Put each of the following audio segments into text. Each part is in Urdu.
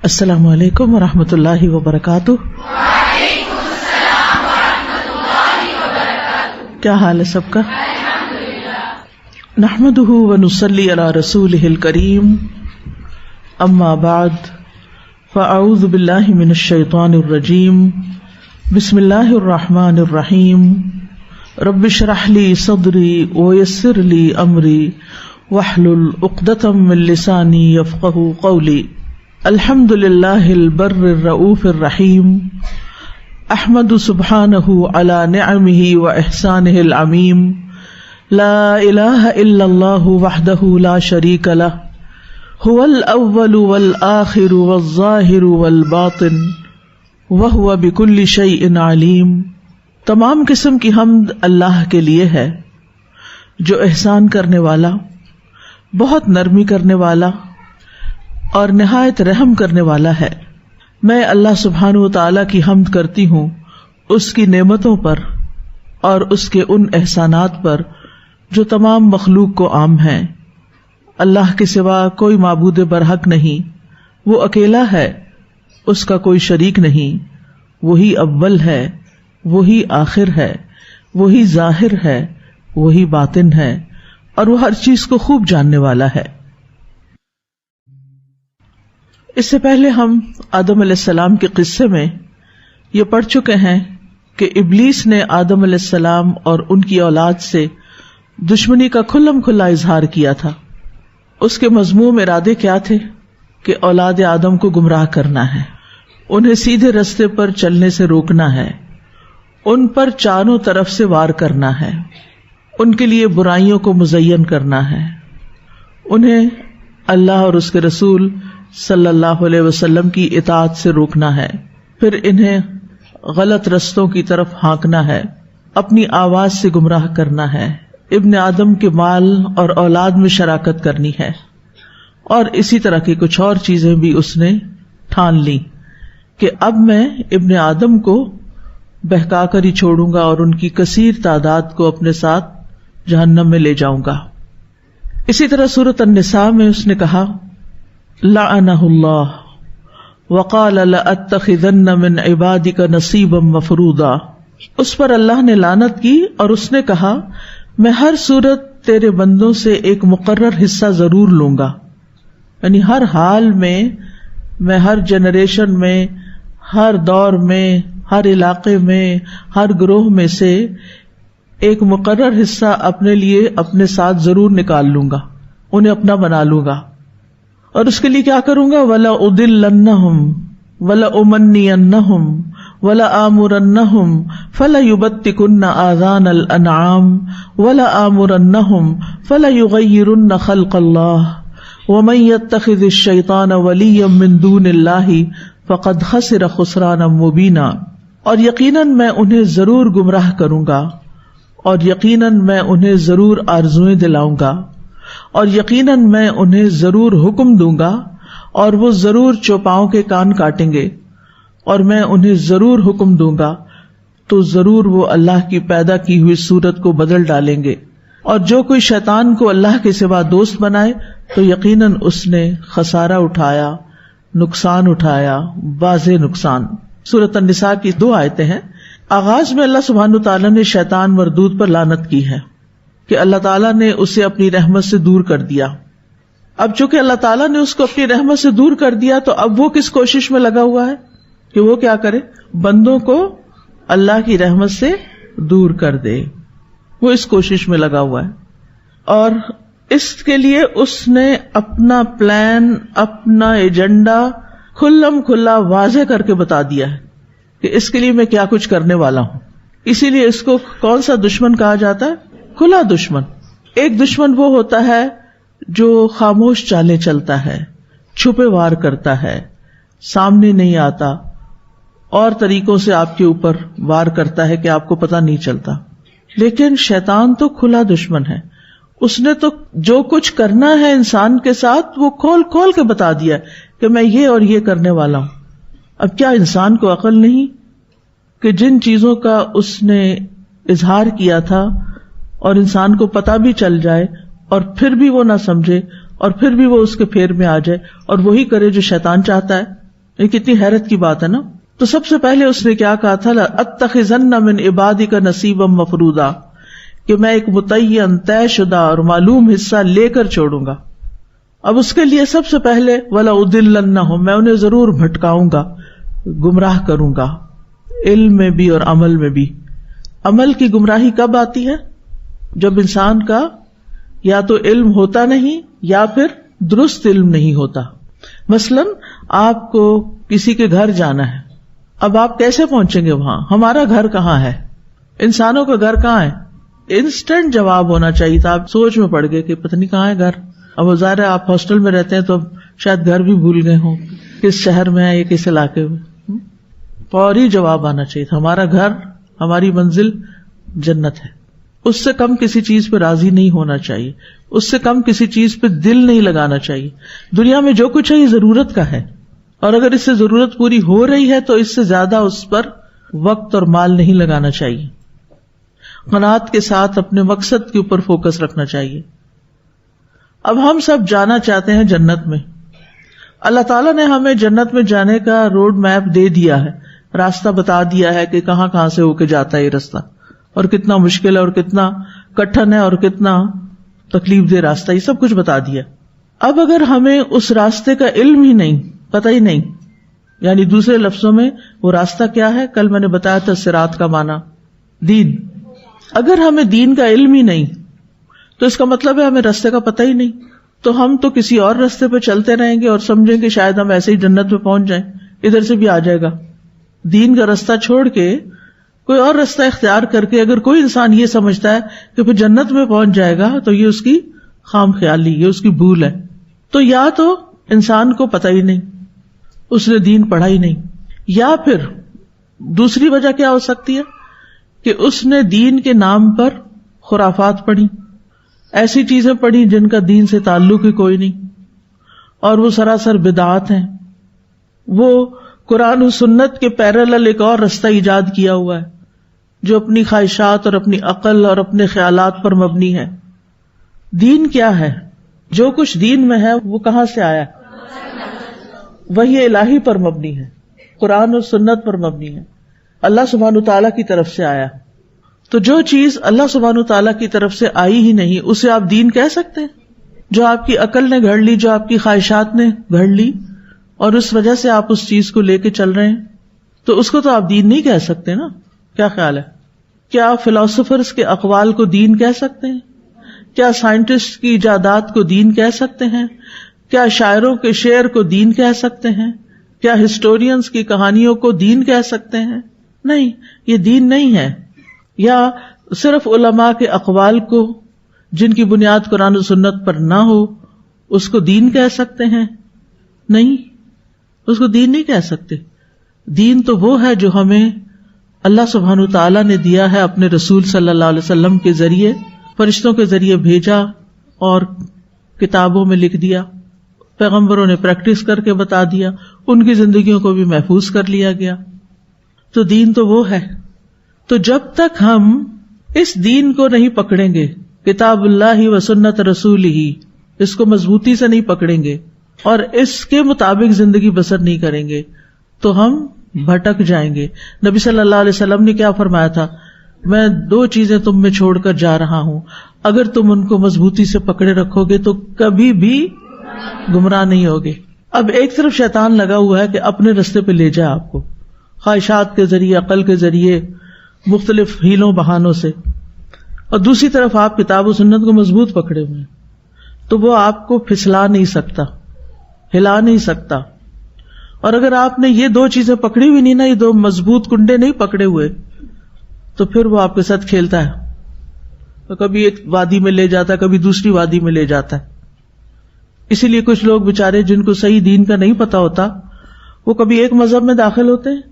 السلام علیکم ورحمۃ اللہ وبرکاتہ۔ وعلیکم السلام ورحمۃ اللہ وبرکاتہ۔ کیا حال ہے سب کا؟ الحمدللہ۔ نحمدہ ونصلی علی رسولہ الکریم، اما بعد فاعوذ باللہ من الشیطان الرجیم، بسم اللہ الرحمن الرحیم۔ رب اشرح لی صدری ویسر لی امری واحلل عقدۃ من لسانی یفقہوا قولی۔ الحمد للہ البر الرؤوف الرحیم، احمد سبحانہ علی نعمہ و احسانہ العمیم، لا الہ الا اللہ وحدہ لا شریک لہ، هو الاول والآخر والظاہر والباطن وہو بکل شیء علیم۔ تمام قسم کی حمد اللہ کے لیے ہے جو احسان کرنے والا، بہت نرمی کرنے والا اور نہایت رحم کرنے والا ہے۔ میں اللہ سبحانہ و تعالی کی حمد کرتی ہوں اس کی نعمتوں پر اور اس کے ان احسانات پر جو تمام مخلوق کو عام ہیں۔ اللہ کے سوا کوئی معبود برحق نہیں، وہ اکیلا ہے، اس کا کوئی شریک نہیں، وہی اول ہے، وہی آخر ہے، وہی ظاہر ہے، وہی باطن ہے، اور وہ ہر چیز کو خوب جاننے والا ہے۔ اس سے پہلے ہم آدم علیہ السلام کے قصے میں یہ پڑھ چکے ہیں کہ ابلیس نے آدم علیہ السلام اور ان کی اولاد سے دشمنی کا کھلم کھلا اظہار کیا تھا۔ اس کے مذموم ارادے کیا تھے؟ کہ اولاد آدم کو گمراہ کرنا ہے، انہیں سیدھے رستے پر چلنے سے روکنا ہے، ان پر چاروں طرف سے وار کرنا ہے، ان کے لیے برائیوں کو مزین کرنا ہے، انہیں اللہ اور اس کے رسول صلی اللہ علیہ وسلم کی اطاعت سے روکنا ہے، پھر انہیں غلط رستوں کی طرف ہانکنا ہے، اپنی آواز سے گمراہ کرنا ہے، ابن آدم کے مال اور اولاد میں شراکت کرنی ہے، اور اسی طرح کی کچھ اور چیزیں بھی اس نے ٹھان لی کہ اب میں ابن آدم کو بہکا کر ہی چھوڑوں گا اور ان کی کثیر تعداد کو اپنے ساتھ جہنم میں لے جاؤں گا۔ اسی طرح سورۃ النساء میں اس نے کہا لعنہ اللہ وقال لأتخذن من عبادک نصیبا مفروضا۔ اس پر اللہ نے لعنت کی اور اس نے کہا میں ہر صورت تیرے بندوں سے ایک مقرر حصہ ضرور لوں گا، یعنی ہر حال میں ہر جنریشن میں، ہر دور میں، ہر علاقے میں، ہر گروہ میں سے ایک مقرر حصہ اپنے لیے اپنے ساتھ ضرور نکال لوں گا، انہیں اپنا بنا لوں گا، اور اس کے لیے کیا کروں گا؟ وَلَأُضِلَّنَّهُمْ وَلَأُمَنِّيَنَّهُمْ وَلَآمُرَنَّهُمْ فَلَيُبَتِّكُنَّ آذَانَ الْأَنْعَامِ وَلَآمُرَنَّهُمْ فَلَيُغَيِّرُنَّ خَلْقَ اللَّهِ وَمَن يَتَّخِذِ الشَّيْطَانَ وَلِيًّا مِّن دُونِ اللَّهِ فَقَدْ خَسِرَ خُسْرَانًا مُّبِينًا۔ اور یقیناً میں انہیں ضرور گمراہ کروں گا، اور یقیناً میں انہیں ضرور آرزوئیں دلاؤں گا، اور یقیناً میں انہیں ضرور حکم دوں گا، اور وہ ضرور چوپاؤں کے کان کاٹیں گے، اور میں انہیں ضرور حکم دوں گا تو ضرور وہ اللہ کی پیدا کی ہوئی صورت کو بدل ڈالیں گے، اور جو کوئی شیطان کو اللہ کے سوا دوست بنائے تو یقیناً اس نے خسارہ اٹھایا، نقصان اٹھایا، واضح نقصان۔ سورۃ النساء کی 2 آیتیں ہیں۔ آغاز میں اللہ سبحانہ تعالیٰ نے شیطان مردود پر لعنت کی ہے کہ اللہ تعالیٰ نے اسے اپنی رحمت سے دور کر دیا۔ اب چونکہ اللہ تعالیٰ نے اس کو اپنی رحمت سے دور کر دیا تو اب وہ کس کوشش میں لگا ہوا ہے کہ وہ کیا کرے؟ بندوں کو اللہ کی رحمت سے دور کر دے، وہ اس کوشش میں لگا ہوا ہے، اور اس کے لیے اس نے اپنا پلان، اپنا ایجنڈا کھلم کھلا واضح کر کے بتا دیا ہے کہ اس کے لیے میں کیا کچھ کرنے والا ہوں۔ اسی لیے اس کو کون سا دشمن کہا جاتا ہے؟ کھلا دشمن۔ ایک دشمن وہ ہوتا ہے جو خاموش چالیں چلتا ہے، چھپے وار کرتا ہے، سامنے نہیں آتا، اور طریقوں سے آپ کے اوپر وار کرتا ہے کہ آپ کو پتہ نہیں چلتا۔ لیکن شیطان تو کھلا دشمن ہے، اس نے تو جو کچھ کرنا ہے انسان کے ساتھ وہ کھول کھول کے بتا دیا کہ میں یہ اور یہ کرنے والا ہوں۔ اب کیا انسان کو عقل نہیں کہ جن چیزوں کا اس نے اظہار کیا تھا اور انسان کو پتہ بھی چل جائے اور پھر بھی وہ نہ سمجھے اور پھر بھی وہ اس کے پھیر میں آ جائے اور وہی کرے جو شیطان چاہتا ہے؟ یہ کتنی حیرت کی بات ہے نا. تو سب سے پہلے اس نے کیا کہا تھا؟ لَأَتَّخِذَنَّ مِنْ عِبَادِكَ نَصِيبًا مَفْرُوضًا، کہ میں ایک متعین طے شدہ اور معلوم حصہ لے کر چھوڑوں گا. اب اس کے لیے سب سے پہلے وَلَأُضِلَّنَّهُمْ، میں انہیں ضرور بھٹکاؤں گا، گمراہ کروں گا، علم میں بھی اور عمل میں بھی. عمل کی گمراہی کب آتی ہے؟ جب انسان کا یا تو علم ہوتا نہیں یا پھر درست علم نہیں ہوتا. مثلا آپ کو کسی کے گھر جانا ہے، اب آپ کیسے پہنچیں گے وہاں؟ ہمارا گھر کہاں ہے؟ انسانوں کا گھر کہاں ہے؟ انسٹنٹ جواب ہونا چاہیے تھا. آپ سوچ میں پڑ گئے کہ پتہ نہیں کہاں ہے گھر. اب ظاہر ہے آپ ہاسٹل میں رہتے ہیں تو شاید گھر بھی بھول گئے ہوں، کس شہر میں ہے یا کس علاقے میں. فوری جواب آنا چاہیے تھا، ہمارا گھر، ہماری منزل جنت ہے. اس سے کم کسی چیز پہ راضی نہیں ہونا چاہیے، اس سے کم کسی چیز پہ دل نہیں لگانا چاہیے. دنیا میں جو کچھ ہے یہ ضرورت کا ہے، اور اگر اس سے ضرورت پوری ہو رہی ہے تو اس سے زیادہ اس پر وقت اور مال نہیں لگانا چاہیے. قناعت کے ساتھ اپنے مقصد کے اوپر فوکس رکھنا چاہیے. اب ہم سب جانا چاہتے ہیں جنت میں. اللہ تعالیٰ نے ہمیں جنت میں جانے کا روڈ میپ دے دیا ہے، راستہ بتا دیا ہے کہ کہاں کہاں سے ہو کے جاتا ہے یہ راستہ، اور کتنا مشکل ہے اور کتنا کٹھن ہے اور کتنا تکلیف دہ راستہ، یہ سب کچھ بتا دیا. اب اگر ہمیں اس راستے کا علم ہی نہیں، پتہ ہی نہیں، یعنی دوسرے لفظوں میں وہ راستہ کیا ہے؟ کل میں نے بتایا تھا صراط کا معنی دین. اگر ہمیں دین کا علم ہی نہیں تو اس کا مطلب ہے ہمیں راستے کا پتہ ہی نہیں. تو ہم تو کسی اور راستے پہ چلتے رہیں گے اور سمجھیں کہ شاید ہم ایسے ہی جنت میں پہنچ جائیں، ادھر سے بھی آ جائے گا. دین کا راستہ چھوڑ کے کوئی اور راستہ اختیار کر کے اگر کوئی انسان یہ سمجھتا ہے کہ پھر جنت میں پہنچ جائے گا تو یہ اس کی خام خیالی، یہ اس کی بھول ہے. تو یا تو انسان کو پتہ ہی نہیں، اس نے دین پڑھا ہی نہیں، یا پھر دوسری وجہ کیا ہو سکتی ہے کہ اس نے دین کے نام پر خرافات پڑھی، ایسی چیزیں پڑھی جن کا دین سے تعلق ہی کوئی نہیں، اور وہ سراسر بدعات ہیں. وہ قرآن و سنت کے پیرالل ایک اور رستہ ایجاد کیا ہوا ہے جو اپنی خواہشات اور اپنی عقل اور اپنے خیالات پر مبنی ہے. دین کیا ہے؟ جو کچھ دین میں ہے وہ کہاں سے آیا؟ وحی الہی پر مبنی ہے، قرآن و سنت پر مبنی ہے، اللہ سبحانہ تعالیٰ کی طرف سے آیا. تو جو چیز اللہ سبحانہ تعالیٰ کی طرف سے آئی ہی نہیں اسے آپ دین کہہ سکتے ہیں؟ جو آپ کی عقل نے گھڑ لی، جو آپ کی خواہشات نے گھڑ لی اور اس وجہ سے آپ اس چیز کو لے کے چل رہے ہیں، تو اس کو تو آپ دین نہیں کہہ سکتے نا. کیا خیال ہے؟ کیا فلاسفرز کے اقوال کو دین کہہ سکتے ہیں؟ کیا سائنٹسٹ کی ایجادات کو دین کہہ سکتے ہیں؟ کیا شاعروں کے شعر کو دین کہہ سکتے ہیں؟ کیا ہسٹورینز کی کہانیوں کو دین کہہ سکتے ہیں؟ نہیں، یہ دین نہیں ہے. یا صرف علماء کے اقوال کو جن کی بنیاد قرآن و سنت پر نہ ہو اس کو دین کہہ سکتے ہیں؟ نہیں، اس کو دین نہیں کہہ سکتے. دین تو وہ ہے جو ہمیں اللہ سبحانہ تعالیٰ نے دیا ہے اپنے رسول صلی اللہ علیہ وسلم کے ذریعے، فرشتوں کے ذریعے بھیجا اور کتابوں میں لکھ دیا، پیغمبروں نے پریکٹس کر کے بتا دیا، ان کی زندگیوں کو بھی محفوظ کر لیا گیا. تو دین تو وہ ہے. تو جب تک ہم اس دین کو نہیں پکڑیں گے، کتاب اللہ و سنت رسول ہی، اس کو مضبوطی سے نہیں پکڑیں گے اور اس کے مطابق زندگی بسر نہیں کریں گے تو ہم بھٹک جائیں گے. نبی صلی اللہ علیہ وسلم نے کیا فرمایا تھا؟ میں 2 چیزیں تم میں چھوڑ کر جا رہا ہوں، اگر تم ان کو مضبوطی سے پکڑے رکھو گے تو کبھی بھی گمراہ نہیں ہوگے. اب ایک طرف شیطان لگا ہوا ہے کہ اپنے رستے پہ لے جائے آپ کو، خواہشات کے ذریعے، عقل کے ذریعے، مختلف ہیلوں بہانوں سے، اور دوسری طرف آپ کتاب و سنت کو مضبوط پکڑے ہوئے ہیں تو وہ آپ کو پھسلا نہیں سکتا، ہلا نہیں سکتا. اور اگر آپ نے یہ 2 چیزیں پکڑی ہوئی نہیں نا، یہ 2 مضبوط کنڈے نہیں پکڑے ہوئے، تو پھر وہ آپ کے ساتھ کھیلتا ہے، تو کبھی ایک وادی میں لے جاتا ہے، کبھی دوسری وادی میں لے جاتا ہے. اسی لیے کچھ لوگ بےچارے جن کو صحیح دین کا نہیں پتا ہوتا، وہ کبھی ایک مذہب میں داخل ہوتے ہیں،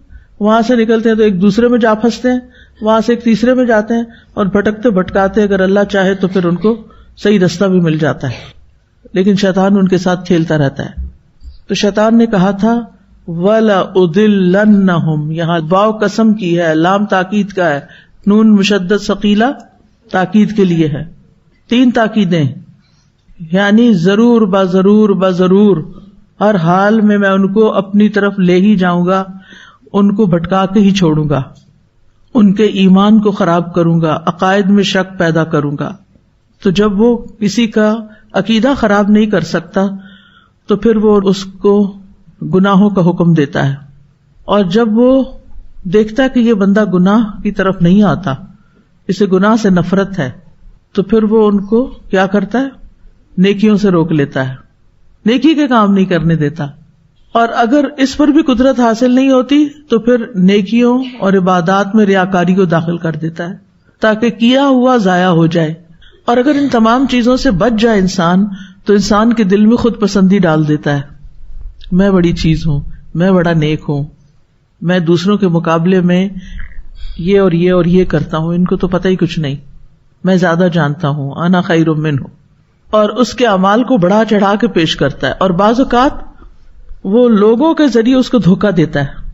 وہاں سے نکلتے ہیں تو ایک دوسرے میں جا پھنستے ہیں، وہاں سے ایک تیسرے میں جاتے ہیں، اور بھٹکتے بھٹکاتے اگر اللہ چاہے تو پھر ان کو صحیح رستہ بھی مل جاتا ہے، لیکن شیطان ان کے ساتھ کھیلتا رہتا ہے. تو شیطان نے کہا تھا وَلَأُضِلَّنَّهُمْ، یہاں واو قسم کی ہے، لام تاکید کا ہے، نون مشدد ثقیلہ تاکید کے لیے ہے. 3 تاکیدیں، یعنی ضرور با ضرور با ضرور ہر حال میں ان کو اپنی طرف لے ہی جاؤں گا، ان کو بھٹکا کے ہی چھوڑوں گا، ان کے ایمان کو خراب کروں گا، عقائد میں شک پیدا کروں گا۔ تو جب وہ کسی کا عقیدہ خراب نہیں کر سکتا تو پھر وہ اس کو گناہوں کا حکم دیتا ہے، اور جب وہ دیکھتا ہے کہ یہ بندہ گناہ کی طرف نہیں آتا، اسے گناہ سے نفرت ہے، تو پھر وہ ان کو کیا کرتا ہے؟ نیکیوں سے روک لیتا ہے، نیکی کے کام نہیں کرنے دیتا۔ اور اگر اس پر بھی قدرت حاصل نہیں ہوتی تو پھر نیکیوں اور عبادات میں ریاکاری کو داخل کر دیتا ہے تاکہ کیا ہوا ضائع ہو جائے۔ اور اگر ان تمام چیزوں سے بچ جائے انسان تو انسان کے دل میں خود پسندی ڈال دیتا ہے، میں بڑی چیز ہوں، میں بڑا نیک ہوں، میں دوسروں کے مقابلے میں یہ اور یہ اور یہ کرتا ہوں، ان کو تو پتہ ہی کچھ نہیں، میں زیادہ جانتا ہوں، انا خیر منہ، اور اس کے اعمال کو بڑھا چڑھا کے پیش کرتا ہے۔ اور بعض اوقات وہ لوگوں کے ذریعے اس کو دھوکہ دیتا ہے،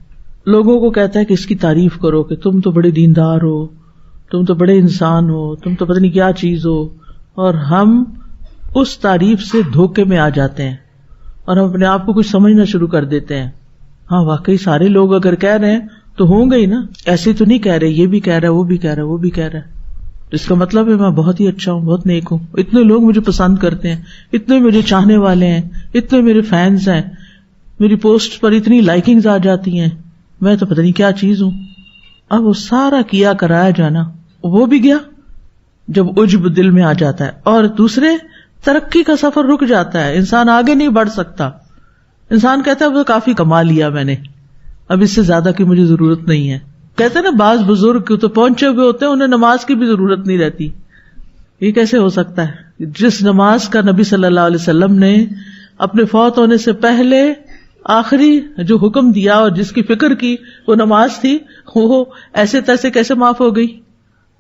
لوگوں کو کہتا ہے کہ اس کی تعریف کرو کہ تم تو بڑے دیندار ہو، تم تو بڑے انسان ہو، تم تو پتہ نہیں کیا چیز ہو، اور ہم اس تعریف سے دھوکے میں آ جاتے ہیں اور ہم اپنے آپ کو کچھ سمجھنا شروع کر دیتے ہیں۔ ہاں واقعی سارے لوگ اگر کہہ رہے ہیں تو ہوں گے ہی نا، ایسے تو نہیں کہہ رہے، یہ بھی کہہ رہا ہے، وہ بھی کہہ رہا ہے، وہ بھی کہہ رہا ہے، اس کا مطلب ہے میں بہت ہی اچھا ہوں، بہت نیک ہوں، اتنے لوگ مجھے پسند کرتے ہیں، اتنے میرے چاہنے والے ہیں، اتنے میرے فینز ہیں، میری پوسٹ پر اتنی لائکنگز آ جاتی ہیں، میں تو پتہ نہیں کیا چیز ہوں۔ اب وہ سارا کیا کرایا جانا وہ بھی گیا جب عجب دل میں آ جاتا ہے، اور دوسرے ترقی کا سفر رک جاتا ہے، انسان آگے نہیں بڑھ سکتا، انسان کہتا ہے وہ کافی کما لیا میں نے، اب اس سے زیادہ کی مجھے ضرورت نہیں ہے۔ کہتے ہیں نا بعض بزرگ تو پہنچے ہوئے ہوتے ہیں، انہیں نماز کی بھی ضرورت نہیں رہتی۔ یہ کیسے ہو سکتا ہے؟ جس نماز کا نبی صلی اللہ علیہ وسلم نے اپنے فوت ہونے سے پہلے آخری جو حکم دیا اور جس کی فکر کی وہ نماز تھی، وہ ایسے تیسے کیسے معاف ہو گئی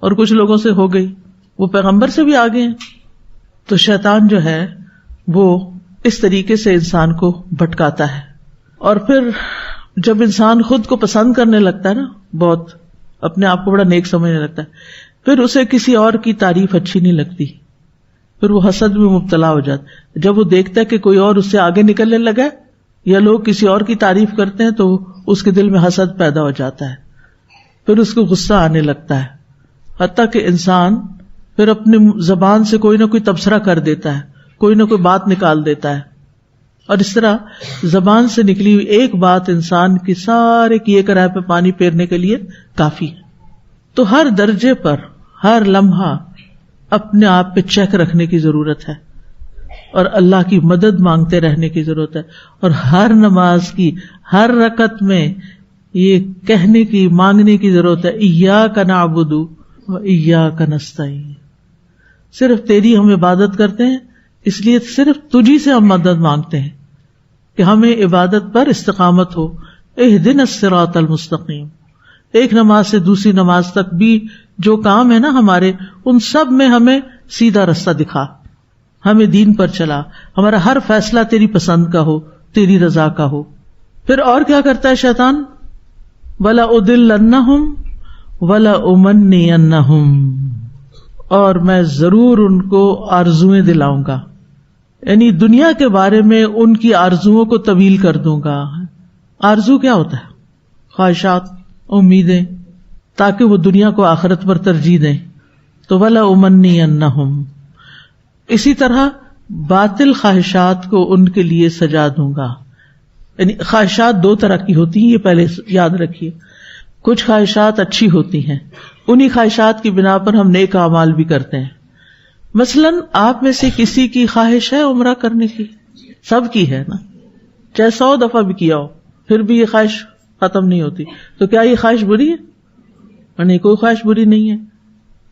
اور کچھ لوگوں سے ہو گئی، وہ پیغمبر سے بھی آگے ہیں۔ تو شیطان جو ہے وہ اس طریقے سے انسان کو بھٹکاتا ہے، اور پھر جب انسان خود کو پسند کرنے لگتا ہے نا، بہت اپنے آپ کو بڑا نیک سمجھنے لگتا ہے، پھر اسے کسی اور کی تعریف اچھی نہیں لگتی، پھر وہ حسد میں مبتلا ہو جاتا ہے۔ جب وہ دیکھتا ہے کہ کوئی اور اس سے آگے نکلنے لگا یا لوگ کسی اور کی تعریف کرتے ہیں تو اس کے دل میں حسد پیدا ہو جاتا ہے، پھر اس کو غصہ آنے لگتا ہے، حتیٰ کہ انسان پھر اپنی زبان سے کوئی نہ کوئی تبصرہ کر دیتا ہے، کوئی نہ کوئی بات نکال دیتا ہے، اور اس طرح زبان سے نکلی ہوئی ایک بات انسان کی سارے کیے کرائے پہ پانی پھیرنے کے لیے کافی ہے۔ تو ہر درجے پر ہر لمحہ اپنے آپ پہ چیک رکھنے کی ضرورت ہے اور اللہ کی مدد مانگتے رہنے کی ضرورت ہے، اور ہر نماز کی ہر رکعت میں یہ کہنے کی مانگنے کی ضرورت ہے، ایاک نعبد و ایاک نستعین، صرف تیری ہم عبادت کرتے ہیں، اس لیے صرف تجھی سے ہم مدد مانگتے ہیں کہ ہمیں عبادت پر استقامت ہو۔ اہدنا الصراط المستقیم، ایک نماز سے دوسری نماز تک بھی جو کام ہے نا ہمارے، ان سب میں ہمیں سیدھا رستہ دکھا، ہمیں دین پر چلا، ہمارا ہر فیصلہ تیری پسند کا ہو، تیری رضا کا ہو۔ پھر اور کیا کرتا ہے شیطان؟ وَلَا أُضِلَّنَّهُمْ وَلَا أُمَنِّيَنَّهُمْ، اور میں ضرور ان کو آرزویں دلاؤں گا، یعنی دنیا کے بارے میں ان کی آرزوؤں کو طویل کر دوں گا۔ آرزو کیا ہوتا ہے؟ خواہشات، امیدیں، تاکہ وہ دنیا کو آخرت پر ترجیح دیں۔ تو وَلَا أُمَنِّيَنَّهُمْ، اسی طرح باطل خواہشات کو ان کے لیے سجا دوں گا۔ یعنی خواہشات دو طرح کی ہوتی ہیں، یہ پہلے یاد رکھیے۔ کچھ خواہشات اچھی ہوتی ہیں، انہی خواہشات کی بنا پر ہم نیک اعمال بھی کرتے ہیں۔ مثلاً آپ میں سے کسی کی خواہش ہے عمرہ کرنے کی؟ سب کی ہے نا، چاہے 100 دفعہ بھی کیا ہو پھر بھی یہ خواہش ختم نہیں ہوتی، تو کیا یہ خواہش بری ہے؟ نہیں، کوئی خواہش بری نہیں ہے۔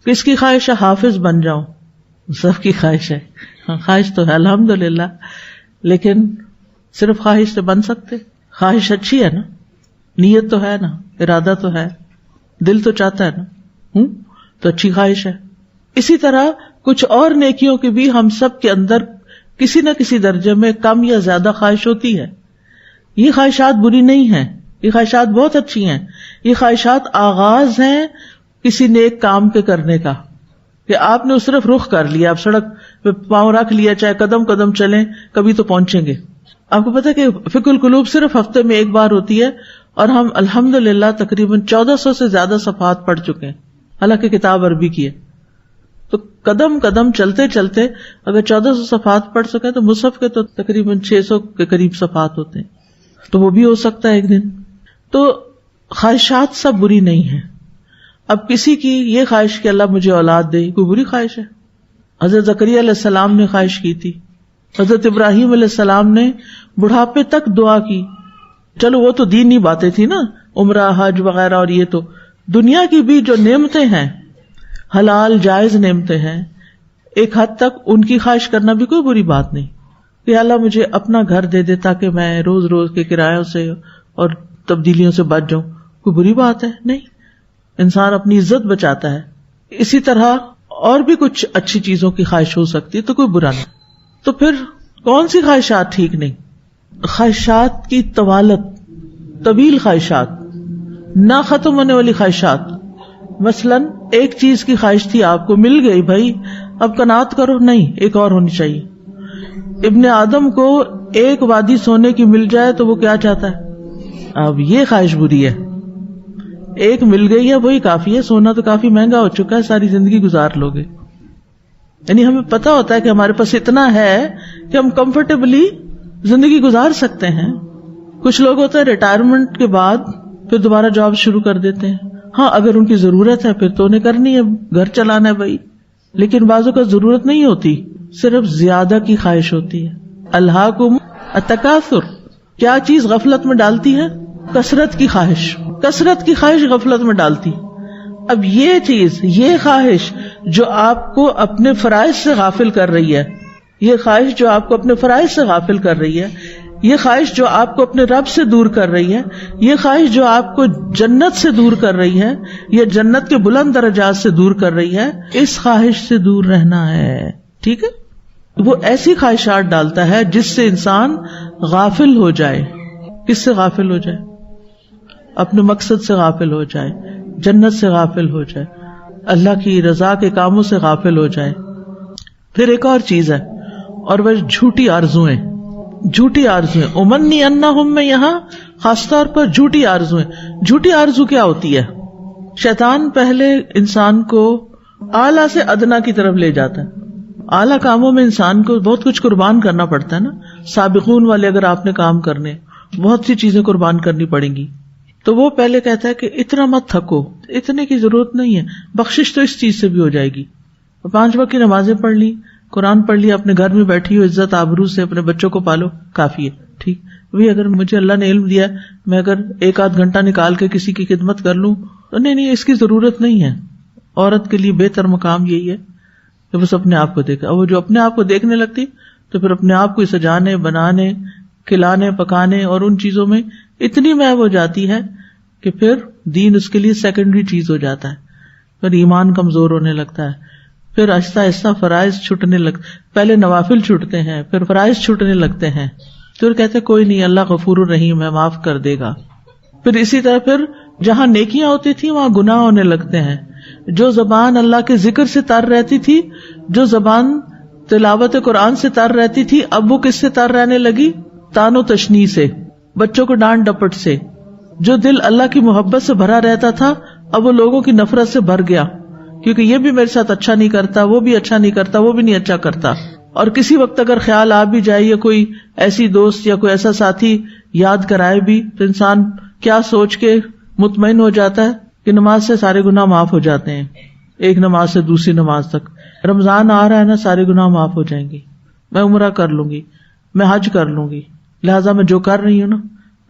کس کی خواہش ہے حافظ بن جاؤں؟ سب کی خواہش ہے، خواہش تو ہے الحمدللہ، لیکن صرف خواہش سے بن سکتے؟ خواہش اچھی ہے نا، نیت تو ہے نا، ارادہ تو ہے، دل تو چاہتا ہے نا، تو اچھی خواہش ہے۔ اسی طرح کچھ اور نیکیوں کی بھی ہم سب کے اندر کسی نہ کسی درجے میں کم یا زیادہ خواہش ہوتی ہے۔ یہ خواہشات بری نہیں ہیں، یہ خواہشات بہت اچھی ہیں، یہ خواہشات آغاز ہیں کسی نیک کام کے کرنے کا، کہ آپ نے اس طرف رخ کر لیا، آپ سڑک پہ پاؤں رکھ لیا، چاہے قدم قدم چلیں، کبھی تو پہنچیں گے۔ آپ کو پتا کہ فقہ القلوب صرف ہفتے میں ایک بار ہوتی ہے اور ہم الحمدللہ تقریباً 1400 سے زیادہ صفحات پڑھ چکے ہیں، حالانکہ کتاب عربی کی ہے. تو قدم قدم چلتے چلتے اگر 1400 صفحات پڑھ سکے تو مصحف کے تو تقریباً 600 کے قریب صفحات ہوتے ہیں، تو وہ بھی ہو سکتا ہے ایک دن. تو خواہشات سب بری نہیں ہیں. اب کسی کی یہ خواہش کہ اللہ مجھے اولاد دے، کوئی بری خواہش ہے؟ حضرت زکریا علیہ السلام نے خواہش کی تھی، حضرت ابراہیم علیہ السلام نے بڑھاپے تک دعا کی. چلو وہ تو دینی باتیں تھی نا، عمرہ حج وغیرہ، اور یہ تو دنیا کی بھی جو نعمتیں ہیں، حلال جائز نعمتیں ہیں، ایک حد تک ان کی خواہش کرنا بھی کوئی بری بات نہیں کہ اللہ مجھے اپنا گھر دے دے تاکہ میں روز روز کے کرایوں سے اور تبدیلیوں سے بچ جاؤں. کوئی بری بات ہے؟ نہیں، انسان اپنی عزت بچاتا ہے. اسی طرح اور بھی کچھ اچھی چیزوں کی خواہش ہو سکتی ہے، تو کوئی برا نہیں. تو پھر کون سی خواہشات ٹھیک نہیں؟ خواہشات کی طوالت، طویل خواہشات، نہ ختم ہونے والی خواہشات. مثلا ایک چیز کی خواہش تھی، آپ کو مل گئی، بھائی اب قناعت کرو، نہیں ایک اور ہونی چاہیے. ابن آدم کو ایک وادی سونے کی مل جائے تو وہ کیا چاہتا ہے؟ اب یہ خواہش بری ہے. ایک مل گئی ہے وہی کافی ہے، سونا تو کافی مہنگا ہو چکا ہے، ساری زندگی گزار لوگے. یعنی ہمیں پتا ہوتا ہے کہ ہمارے پاس اتنا ہے کہ ہم کمفرٹیبلی زندگی گزار سکتے ہیں. کچھ لوگ ہوتے ہیں ریٹائرمنٹ کے بعد پھر دوبارہ جاب شروع کر دیتے ہیں. ہاں اگر ان کی ضرورت ہے پھر تو انہیں کرنی ہے، گھر چلانا ہے بھائی. لیکن بعضوں کا ضرورت نہیں ہوتی، صرف زیادہ کی خواہش ہوتی ہے. الہاکم التکاثر، کیا چیز غفلت میں ڈالتی ہے؟ کثرت کی خواہش. کثرت کی خواہش غفلت میں ڈالتی. اب یہ چیز، یہ خواہش جو آپ کو اپنے فرائض سے غافل کر رہی ہے، یہ خواہش جو آپ کو اپنے فرائض سے غافل کر رہی ہے، یہ خواہش جو آپ کو اپنے رب سے دور کر رہی ہے، یہ خواہش جو آپ کو جنت سے دور کر رہی ہے، یہ جنت کے بلند درجات سے دور کر رہی ہے، اس خواہش سے دور رہنا ہے. ٹھیک ہے؟ وہ ایسی خواہشات ڈالتا ہے جس سے انسان غافل ہو جائے. کس سے غافل ہو جائے؟ اپنے مقصد سے غافل ہو جائے، جنت سے غافل ہو جائے، اللہ کی رضا کے کاموں سے غافل ہو جائے. پھر ایک اور چیز ہے، اور وہ جھوٹی آرزویں. جھوٹی آرزویں امنی انہم میں یہاں خاص طور پر جھوٹی آرزویں. جھوٹی آرزو کیا ہوتی ہے؟ شیطان پہلے انسان کو اعلیٰ سے ادنا کی طرف لے جاتا ہے. اعلیٰ کاموں میں انسان کو بہت کچھ قربان کرنا پڑتا ہے نا. سابقون والے اگر آپ نے کام کرنے، بہت سی چیزیں قربان کرنی پڑیں گی. تو وہ پہلے کہتا ہے کہ اتنا مت تھکو، اتنے کی ضرورت نہیں ہے، بخشش تو اس چیز سے بھی ہو جائے گی. 5 وقت کی نمازیں پڑھ لی، قرآن پڑھ لیا، اپنے گھر میں بیٹھی ہو، عزت آبرو سے اپنے بچوں کو پالو، کافی ہے. ٹھیک وہی اگر مجھے اللہ نے علم دیا، میں اگر 1-8 گھنٹہ نکال کے کسی کی خدمت کر لوں تو نہیں، اس کی ضرورت نہیں ہے. عورت کے لیے بہتر مقام یہی ہے کہ بس اپنے آپ کو دیکھے. اور وہ جو اپنے آپ کو دیکھنے لگتی تو پھر اپنے آپ کو سجانے، بنانے، کھلانے، پکانے اور ان چیزوں میں اتنی محو ہو جاتی ہے کہ پھر دین اس کے لیے سیکنڈری چیز ہو جاتا ہے. پھر ایمان کمزور ہونے لگتا ہے، پھر آہستہ آہستہ فرائض چھوٹنے لگتے. پہلے نوافل چھوٹتے ہیں، پھر فرائض چھوٹنے لگتے ہیں. پھر کہتے کوئی نہیں، اللہ غفور الرحیم ہے، معاف کر دے گا. پھر اسی طرح پھر جہاں نیکیاں ہوتی تھیں وہاں گناہ ہونے لگتے ہیں. جو زبان اللہ کے ذکر سے تر رہتی تھی، جو زبان تلاوت قرآن سے تر رہتی تھی، اب وہ کس سے تر رہنے لگی؟ تان و تشنیع سے، بچوں کو ڈانٹ ڈپٹ سے. جو دل اللہ کی محبت سے بھرا رہتا تھا اب وہ لوگوں کی نفرت سے بھر گیا، کیونکہ یہ بھی میرے ساتھ اچھا نہیں کرتا، وہ بھی اچھا نہیں کرتا، وہ بھی نہیں اچھا کرتا. اور کسی وقت اگر خیال آ بھی جائے یا کوئی ایسی دوست یا کوئی ایسا ساتھی یاد کرائے بھی تو انسان کیا سوچ کے مطمئن ہو جاتا ہے کہ نماز سے سارے گناہ معاف ہو جاتے ہیں. ایک نماز سے دوسری نماز تک. رمضان آ رہا ہے نا، سارے گناہ معاف ہو جائیں گے، میں عمرہ کر لوں گی، میں حج کر لوں گی، لہٰذا میں جو کر رہی ہوں نا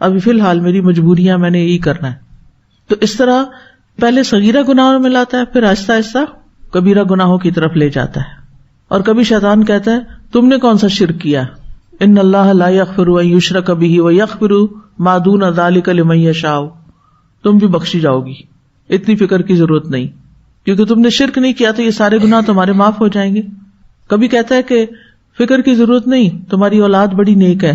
ابھی فی الحال میری مجبوریاں، میں نے یہی کرنا ہے. تو اس طرح پہلے صغیرہ گناہوں میں لاتا ہے، پھر آہستہ آہستہ کبیرہ گناہوں کی طرف لے جاتا ہے. اور کبھی شیطان کہتا ہے تم نے کون سا شرک کیا؟ ان اللہ لا یغفر ان یشرک بہ ویغفر ما دون ذلک لمن یشاء. تم بھی بخشی جاؤ گی، اتنی فکر کی ضرورت نہیں، کیونکہ تم نے شرک نہیں کیا تو یہ سارے گناہ تمہارے معاف ہو جائیں گے. کبھی کہتا ہے کہ فکر کی ضرورت نہیں، تمہاری اولاد بڑی نیک ہے،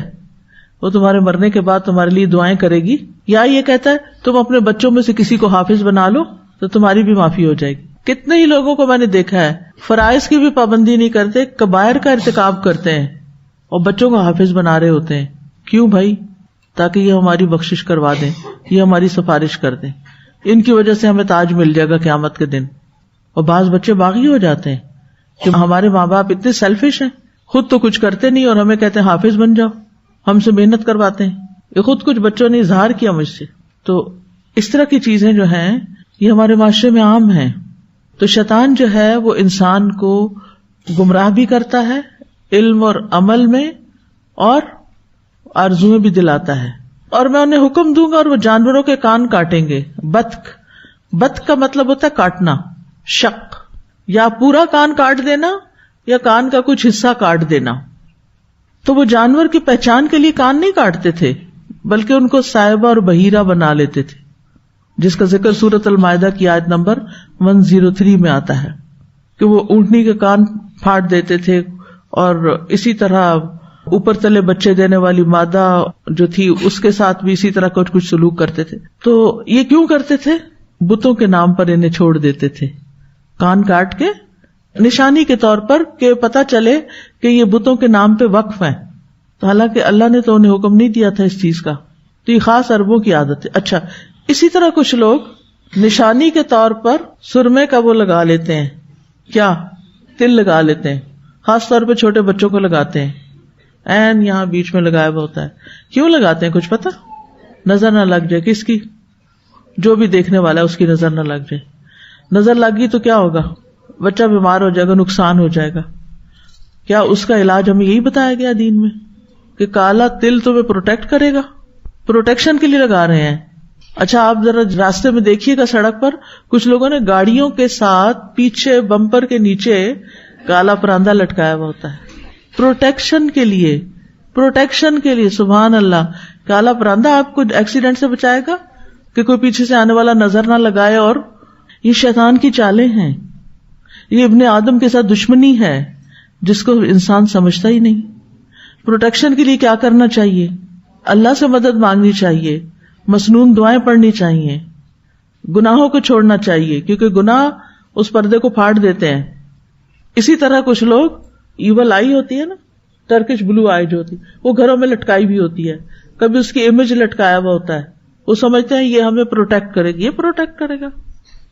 وہ تمہارے مرنے کے بعد تمہارے لیے دعائیں کرے گی. یا یہ کہتا ہے تم اپنے بچوں میں سے کسی کو حافظ بنا لو تو تمہاری بھی معافی ہو جائے گی. کتنے ہی لوگوں کو میں نے دیکھا ہے فرائض کی بھی پابندی نہیں کرتے، کبائر کا ارتکاب کرتے ہیں اور بچوں کو حافظ بنا رہے ہوتے ہیں. کیوں بھائی؟ تاکہ یہ ہماری بخشش کروا دیں، یہ ہماری سفارش کر دیں، ان کی وجہ سے ہمیں تاج مل جائے گا قیامت کے دن. اور بعض بچے باغی ہو جاتے ہیں کہ ہمارے ماں باپ اتنے سیلفش ہیں، خود تو کچھ کرتے نہیں اور ہمیں کہتے ہیں حافظ بن جاؤ، ہم سے محنت کرواتے ہیں. یہ خود کچھ بچوں نے اظہار کیا مجھ سے. تو اس طرح کی چیزیں جو ہیں یہ ہمارے معاشرے میں عام ہیں. تو شیطان جو ہے وہ انسان کو گمراہ بھی کرتا ہے علم اور عمل میں، اور آرزویں بھی دلاتا ہے. اور میں انہیں حکم دوں گا اور وہ جانوروں کے کان کاٹیں گے. بطخ کا مطلب ہوتا ہے کاٹنا، شق، یا پورا کان کاٹ دینا یا کان کا کچھ حصہ کاٹ دینا. تو وہ جانور کی پہچان کے لیے کان نہیں کاٹتے تھے بلکہ ان کو سائبہ اور بحیرہ بنا لیتے تھے، جس کا ذکر سورۃ المائدہ کی آیت نمبر 103 میں آتا ہے کہ وہ اونٹنی کے کان پھاڑ دیتے تھے، اور اسی طرح اوپر تلے بچے دینے والی مادہ جو تھی اس کے ساتھ بھی اسی طرح کچھ سلوک کرتے تھے. تو یہ کیوں کرتے تھے؟ بتوں کے نام پر انہیں چھوڑ دیتے تھے، کان کاٹ کے نشانی کے طور پر کہ پتہ چلے کہ یہ بتوں کے نام پہ وقف ہیں. تو حالانکہ اللہ نے تو انہیں حکم نہیں دیا تھا اس چیز کا. تو یہ خاص عربوں کی عادت ہے. اچھا، اسی طرح کچھ لوگ نشانی کے طور پر سرمے کا وہ لگا لیتے ہیں، کیا تل لگا لیتے ہیں، خاص طور پہ چھوٹے بچوں کو لگاتے ہیں، این یہاں بیچ میں لگایا ہوا ہوتا ہے. کیوں لگاتے ہیں کچھ پتا؟ نظر نہ لگ جائے. کس کی؟ جو بھی دیکھنے والا ہے اس کی نظر نہ لگ جائے. نظر لگ گئی تو کیا ہوگا؟ بچہ بیمار ہو جائے گا، نقصان ہو جائے گا. کیا اس کا علاج ہمیں یہی بتایا گیا دین میں کہ کالا تل تمہیں پروٹیکٹ کرے گا؟ پروٹیکشن کے لیے لگا رہے ہیں. اچھا، آپ ذرا راستے میں دیکھیے گا سڑک پر کچھ لوگوں نے گاڑیوں کے ساتھ پیچھے بمپر کے نیچے کالا پراندہ لٹکایا ہوا ہوتا ہے پروٹیکشن کے لیے. سبحان اللہ. کالا پراندہ آپ کو ایکسیڈنٹ سے بچائے گا کہ کوئی پیچھے سے آنے والا نظر نہ لگائے. اور یہ شیطان کی چالیں ہیں، یہ ابن آدم کے ساتھ دشمنی ہے جس کو انسان سمجھتا ہی نہیں. پروٹیکشن کے لیے کیا کرنا چاہیے؟ اللہ سے مدد مانگنی چاہیے، مسنون دعائیں پڑھنی چاہیے، گناہوں کو چھوڑنا چاہیے کیونکہ گناہ اس پردے کو پھاڑ دیتے ہیں. اسی طرح کچھ لوگ ایول آئی ہوتی ہے نا، ٹرکش بلو آئی جو ہوتی، وہ گھروں میں لٹکائی بھی ہوتی ہے، کبھی اس کی امیج لٹکایا ہوا ہوتا ہے. وہ سمجھتے ہیں یہ ہمیں پروٹیکٹ کرے گا، یہ پروٹیکٹ کرے گا.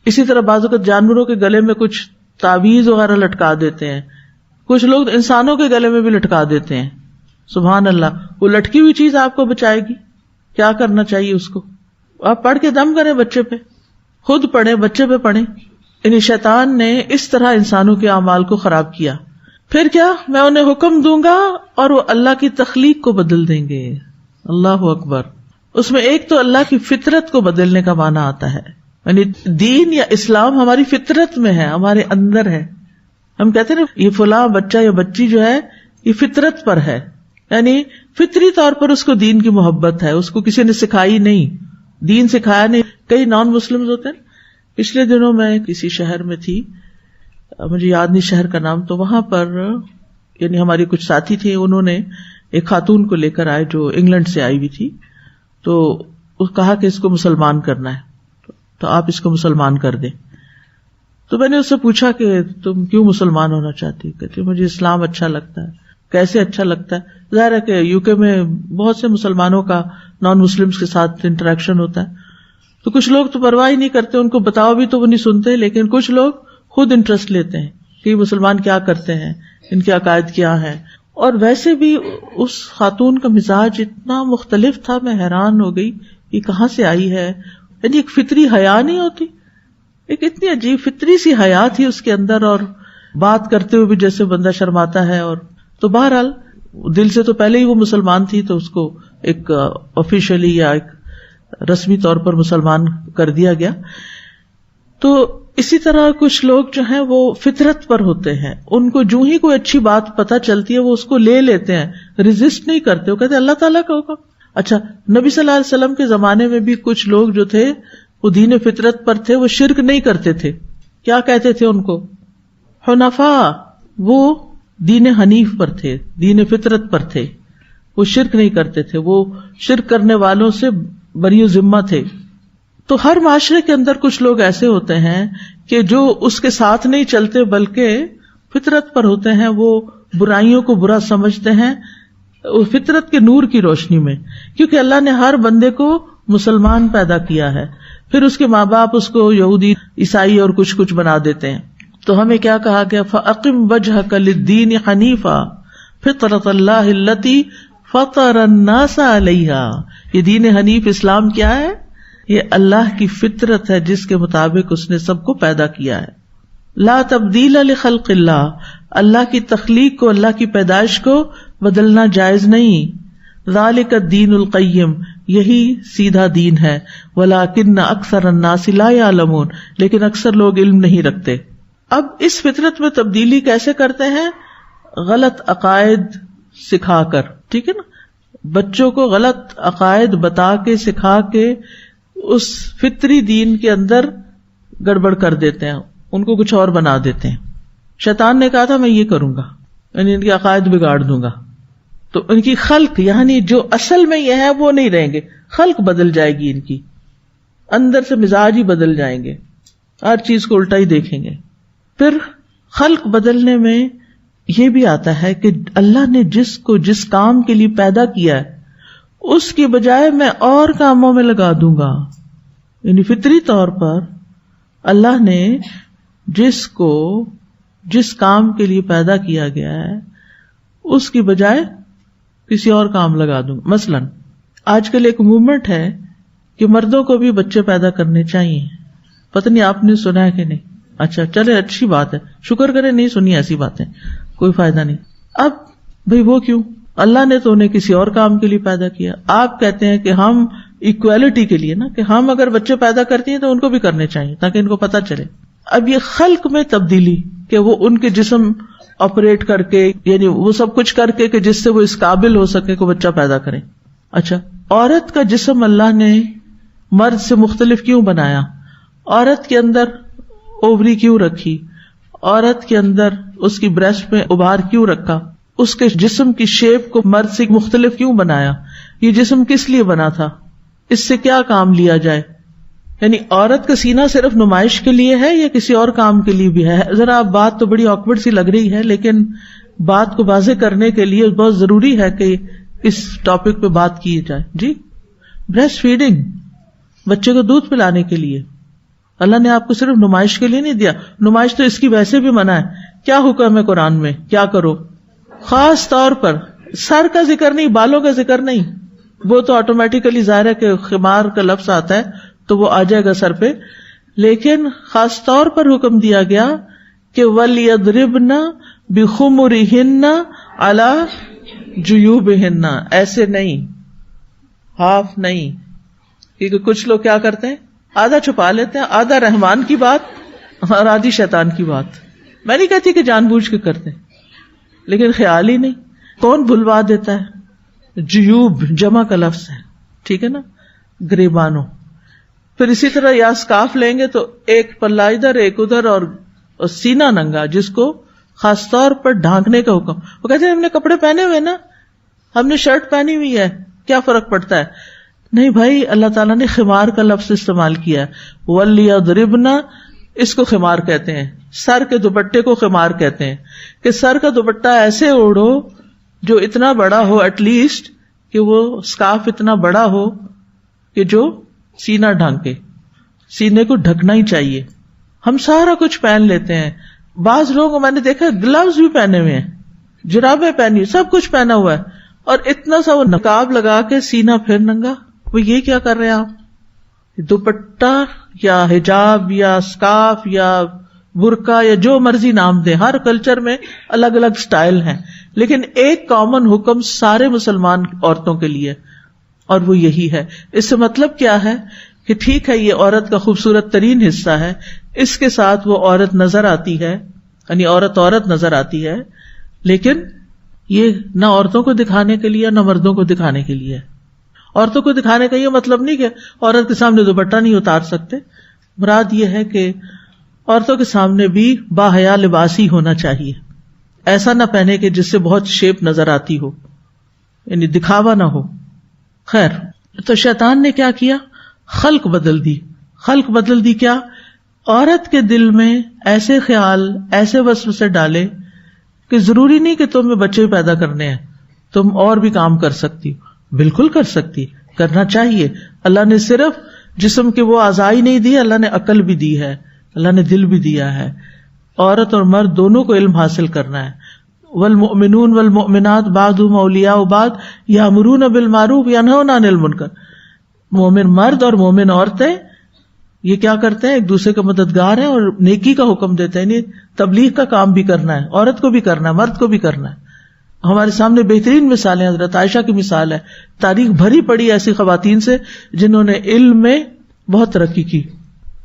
اسی طرح بعض اوقات جانوروں کے گلے میں کچھ تعویذ وغیرہ لٹکا دیتے ہیں. کچھ لوگ انسانوں کے گلے میں بھی لٹکا دیتے ہیں. سبحان اللہ. وہ لٹکی ہوئی چیز آپ کو بچائے گی؟ کیا کرنا چاہیے اس کو؟ آپ پڑھ کے دم کریں بچے پہ، خود پڑھیں، بچے پہ پڑھیں. یعنی شیطان نے اس طرح انسانوں کے اعمال کو خراب کیا. پھر کیا؟ میں انہیں حکم دوں گا اور وہ اللہ کی تخلیق کو بدل دیں گے. اللہ اکبر. اس میں ایک تو اللہ کی فطرت کو بدلنے کا معنی آتا ہے، یعنی دین یا اسلام ہماری فطرت میں ہے، ہمارے اندر ہے. ہم کہتے ہیں نا یہ فلاں بچہ یا بچی جو ہے یہ فطرت پر ہے، یعنی فطری طور پر اس کو دین کی محبت ہے، اس کو کسی نے سکھائی نہیں، دین سکھایا نہیں. کئی نان مسلم ہوتے ہیں. پچھلے دنوں میں کسی شہر میں تھی، مجھے یاد نہیں شہر کا نام، تو وہاں پر یعنی ہماری کچھ ساتھی تھے، انہوں نے ایک خاتون کو لے کر آئے جو انگلینڈ سے آئی ہوئی تھی. تو کہا کہ اس کو مسلمان کرنا ہے تو آپ اس کو مسلمان کر دیں. تو میں نے اس سے پوچھا کہ تم کیوں مسلمان ہونا چاہتی؟ کہتی مجھے اسلام اچھا لگتا ہے. کیسے اچھا لگتا ہے؟ ظاہر ہے کہ یو کے میں بہت سے مسلمانوں کا نان مسلمس کے ساتھ انٹریکشن ہوتا ہے، تو کچھ لوگ تو پرواہ ہی نہیں کرتے، ان کو بتاؤ بھی تو وہ نہیں سنتے، لیکن کچھ لوگ خود انٹرسٹ لیتے ہیں کہ مسلمان کیا کرتے ہیں، ان کے عقائد کیا ہیں. اور ویسے بھی اس خاتون کا مزاج اتنا مختلف تھا، میں حیران ہو گئی یہ کہاں سے آئی ہے. یعنی ایک فطری حیا نہیں ہوتی، ایک اتنی عجیب فطری سی حیا تھی اس کے اندر، اور بات کرتے ہوئے بھی جیسے بندہ شرماتا ہے. اور تو بہرحال دل سے تو پہلے ہی وہ مسلمان تھی، تو اس کو ایک آفیشلی یا ایک رسمی طور پر مسلمان کر دیا گیا. تو اسی طرح کچھ لوگ جو ہیں وہ فطرت پر ہوتے ہیں، ان کو جو ہی کوئی اچھی بات پتہ چلتی ہے وہ اس کو لے لیتے ہیں، ریزسٹ نہیں کرتے، وہ کہتے ہیں اللہ تعالیٰ کا حکم. اچھا، نبی صلی اللہ علیہ وسلم کے زمانے میں بھی کچھ لوگ جو تھے وہ دین فطرت پر تھے، وہ شرک نہیں کرتے تھے. کیا کہتے تھے ان کو؟ حنفاء. وہ دین حنیف پر تھے، دین فطرت پر تھے، وہ شرک نہیں کرتے تھے، وہ شرک کرنے والوں سے بری ذمہ تھے. تو ہر معاشرے کے اندر کچھ لوگ ایسے ہوتے ہیں کہ جو اس کے ساتھ نہیں چلتے بلکہ فطرت پر ہوتے ہیں، وہ برائیوں کو برا سمجھتے ہیں، فطرت کے نور کی روشنی میں، کیونکہ اللہ نے ہر بندے کو مسلمان پیدا کیا ہے، پھر اس کے ماں باپ اس کو یہودی عیسائی اور کچھ بنا دیتے ہیں. تو ہمیں کیا کہا گیا؟ فَأَقِمْ وَجْهَكَ لِلدِّينِ حَنِيفًا فِطْرَةَ اللَّهِ الَّتِي فَطَرَ النَّاسَ عَلَيْهَا. یہ دین حنیف اسلام کیا ہے؟ یہ اللہ کی فطرت ہے جس کے مطابق اس نے سب کو پیدا کیا ہے. لا تبدیل لخلق اللہ، اللہ کی تخلیق کو، اللہ کی پیدائش کو بدلنا جائز نہیں. ذالک الدین القیم، یہی سیدھا دین ہے. ولکن اکثر الناس لا یعلمون، لیکن اکثر لوگ علم نہیں رکھتے. اب اس فطرت میں تبدیلی کیسے کرتے ہیں؟ غلط عقائد سکھا کر. ٹھیک ہے نا، بچوں کو غلط عقائد بتا کے سکھا کے اس فطری دین کے اندر گڑبڑ کر دیتے ہیں، ان کو کچھ اور بنا دیتے ہیں. شیطان نے کہا تھا میں یہ کروں گا، یعنی ان کے عقائد بگاڑ دوں گا، تو ان کی خلق یعنی جو اصل میں یہ ہے وہ نہیں رہیں گے، خلق بدل جائے گی، ان کی اندر سے مزاج ہی بدل جائیں گے، ہر چیز کو الٹا ہی دیکھیں گے. پھر خلق بدلنے میں یہ بھی آتا ہے کہ اللہ نے جس کو جس کام کے لیے پیدا کیا ہے اس کی بجائے میں اور کاموں میں لگا دوں گا. یعنی فطری طور پر اللہ نے جس کو جس کام کے لیے پیدا کیا گیا ہے اس کی بجائے کسی اور کام لگا دوں. مثلا آج کل ایک موومنٹ ہے کہ مردوں کو بھی بچے پیدا کرنے چاہیے. پتہ نہیں آپ نے سنا ہے کہ نہیں؟ اچھا چلے، اچھی بات ہے، شکر کرے نہیں سنی ایسی باتیں، کوئی فائدہ نہیں. اب بھئی وہ کیوں؟ اللہ نے تو انہیں کسی اور کام کے لیے پیدا کیا. آپ کہتے ہیں کہ ہم ایکویلٹی کے لیے نا، کہ ہم اگر بچے پیدا کرتی ہیں تو ان کو بھی کرنے چاہیے تاکہ ان کو پتہ چلے. اب یہ خلق میں تبدیلی کہ وہ ان کے جسم آپریٹ کر کے، یعنی وہ سب کچھ کر کے کہ جس سے وہ اس قابل ہو سکے کہ بچہ پیدا کریں. اچھا، عورت کا جسم اللہ نے مرد سے مختلف کیوں بنایا؟ عورت کے اندر اووری کیوں رکھی؟ عورت کے اندر اس کی بریسٹ میں ابھار کیوں رکھا؟ اس کے جسم کی شیپ کو مرد سے مختلف کیوں بنایا؟ یہ جسم کس لیے بنا تھا؟ اس سے کیا کام لیا جائے؟ یعنی عورت کا سینہ صرف نمائش کے لیے ہے یا کسی اور کام کے لیے بھی ہے؟ ذرا بات تو بڑی آکورڈ سی لگ رہی ہے، لیکن بات کو واضح کرنے کے لیے بہت ضروری ہے کہ اس ٹاپک پہ بات کی جائے. جی، بریسٹ فیڈنگ، بچے کو دودھ پلانے کے لیے. اللہ نے آپ کو صرف نمائش کے لیے نہیں دیا، نمائش تو اس کی ویسے بھی منع ہے. کیا حکم ہے قرآن میں؟ کیا کرو؟ خاص طور پر سر کا ذکر نہیں، بالوں کا ذکر نہیں. وہ تو آٹومیٹیکلی ظاہر ہے کہ خمار کا لفظ آتا ہے تو وہ آ جائے گا سر پہ، لیکن خاص طور پر حکم دیا گیا کہ وَلْيَضْرِبْنَ بِخُمُرِهِنَّ عَلَى جُيُوبِهِنَّ. ایسے نہیں، ہاف نہیں، کیونکہ کچھ لوگ کیا کرتے ہیں، آدھا چھپا لیتے ہیں، آدھا رحمان کی بات اور آدھی شیطان کی بات. میں نہیں کہتی کہ جان بوجھ کے کرتے، لیکن خیال ہی نہیں. کون بھلوا دیتا ہے؟ جیوب جمع کا لفظ ہے، ٹھیک ہے نا، گریبانوں. پھر اسی طرح یا اسکارف لیں گے تو ایک پلہ ادھر ایک ادھر اور سینہ ننگا، جس کو خاص طور پر ڈھانکنے کا حکم. وہ کہتے ہیں ہم نے کپڑے پہنے ہوئے نا، ہم نے شرٹ پہنی ہوئی ہے، کیا فرق پڑتا ہے؟ نہیں بھائی، اللہ تعالیٰ نے خمار کا لفظ استعمال کیا ہے. وَلْيَضْرِبْنَ، اس کو خمار کہتے ہیں. سر کے دوپٹے کو خمار کہتے ہیں کہ سر کا دوپٹہ ایسے اوڑھو جو اتنا بڑا ہو، ایٹ لیسٹ کہ وہ اسکارف اتنا بڑا ہو کہ جو سینہ ڈھانکے. سینے کو ڈھکنا ہی چاہیے. ہم سارا کچھ پہن لیتے ہیں. بعض لوگوں کو میں نے دیکھا گلوز بھی پہنے ہوئے ہیں، جرابیں پہنی، سب کچھ پہنا ہوا ہے، اور اتنا سا وہ نقاب لگا کے سینہ پھر ننگا. وہ یہ کیا کر رہے ہیں آپ؟ دوپٹہ یا حجاب یا اسکارف یا برقع یا جو مرضی نام دیں، ہر کلچر میں الگ الگ سٹائل ہیں، لیکن ایک کامن حکم سارے مسلمان عورتوں کے لیے، اور وہ یہی ہے. اس سے مطلب کیا ہے کہ ٹھیک ہے یہ عورت کا خوبصورت ترین حصہ ہے، اس کے ساتھ وہ عورت نظر آتی ہے، یعنی عورت نظر آتی ہے، لیکن یہ نہ عورتوں کو دکھانے کے لیے نہ مردوں کو دکھانے کے لیے. عورتوں کو دکھانے کا یہ مطلب نہیں کہ عورت کے سامنے دوپٹہ نہیں اتار سکتے. مراد یہ ہے کہ عورتوں کے سامنے بھی باحیا لباس ہی ہونا چاہیے، ایسا نہ پہنے کہ جس سے بہت شیپ نظر آتی ہو، یعنی دکھاوا نہ ہو. خیر، تو شیطان نے کیا کیا؟ خلق بدل دی. خلق بدل دی کیا؟ عورت کے دل میں ایسے خیال، ایسے وسوسے ڈالے کہ ضروری نہیں کہ تمہیں بچے پیدا کرنے ہیں، تم اور بھی کام کر سکتی ہو. بالکل کر سکتی، کرنا چاہیے. اللہ نے صرف جسم کے وہ اعضاء ہی نہیں دیے، اللہ نے عقل بھی دی ہے، اللہ نے دل بھی دیا ہے. عورت اور مرد دونوں کو علم حاصل کرنا ہے. والمؤمنون والمؤمنات بعضهم اولیاء بعض یامرون بالمعروف ینہون عن المنکر. مومن مرد اور مومن عورتیں یہ کیا کرتے ہیں؟ ایک دوسرے کے مددگار ہیں اور نیکی کا حکم دیتے ہیں. یعنی تبلیغ کا کام بھی کرنا ہے، عورت کو بھی کرنا ہے، مرد کو بھی کرنا ہے. ہمارے سامنے بہترین مثالیں، حضرت عائشہ کی مثال ہے. تاریخ بھری پڑی ایسی خواتین سے جنہوں نے علم میں بہت ترقی کی،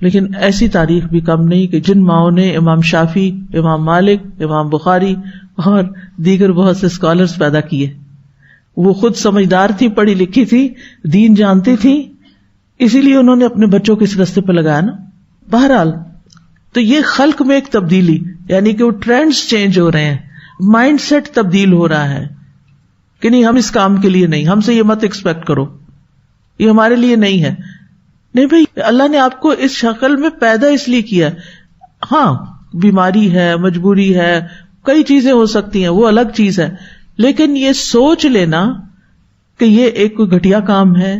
لیکن ایسی تاریخ بھی کم نہیں کہ جن ماؤں نے امام شافعی، امام مالک، امام بخاری اور دیگر بہت سے اسکالرز پیدا کیے. وہ خود سمجھدار تھی، پڑھی لکھی تھی، دین جانتی تھی، اسی لیے انہوں نے اپنے بچوں کو اس راستے پہ لگایا نا. بہرحال تو یہ خلق میں ایک تبدیلی، یعنی کہ وہ ٹرینڈز چینج ہو رہے ہیں، مائنڈ سیٹ تبدیل ہو رہا ہے کہ نہیں ہم اس کام کے لیے نہیں، ہم سے یہ مت ایکسپیکٹ کرو، یہ ہمارے لیے نہیں ہے. نہیں بھائی، اللہ نے آپ کو اس شکل میں پیدا اس لیے کیا ہے. ہاں بیماری ہے، مجبوری ہے، کئی چیزیں ہو سکتی ہیں، وہ الگ چیز ہے، لیکن یہ سوچ لینا کہ یہ ایک کوئی گھٹیا کام ہے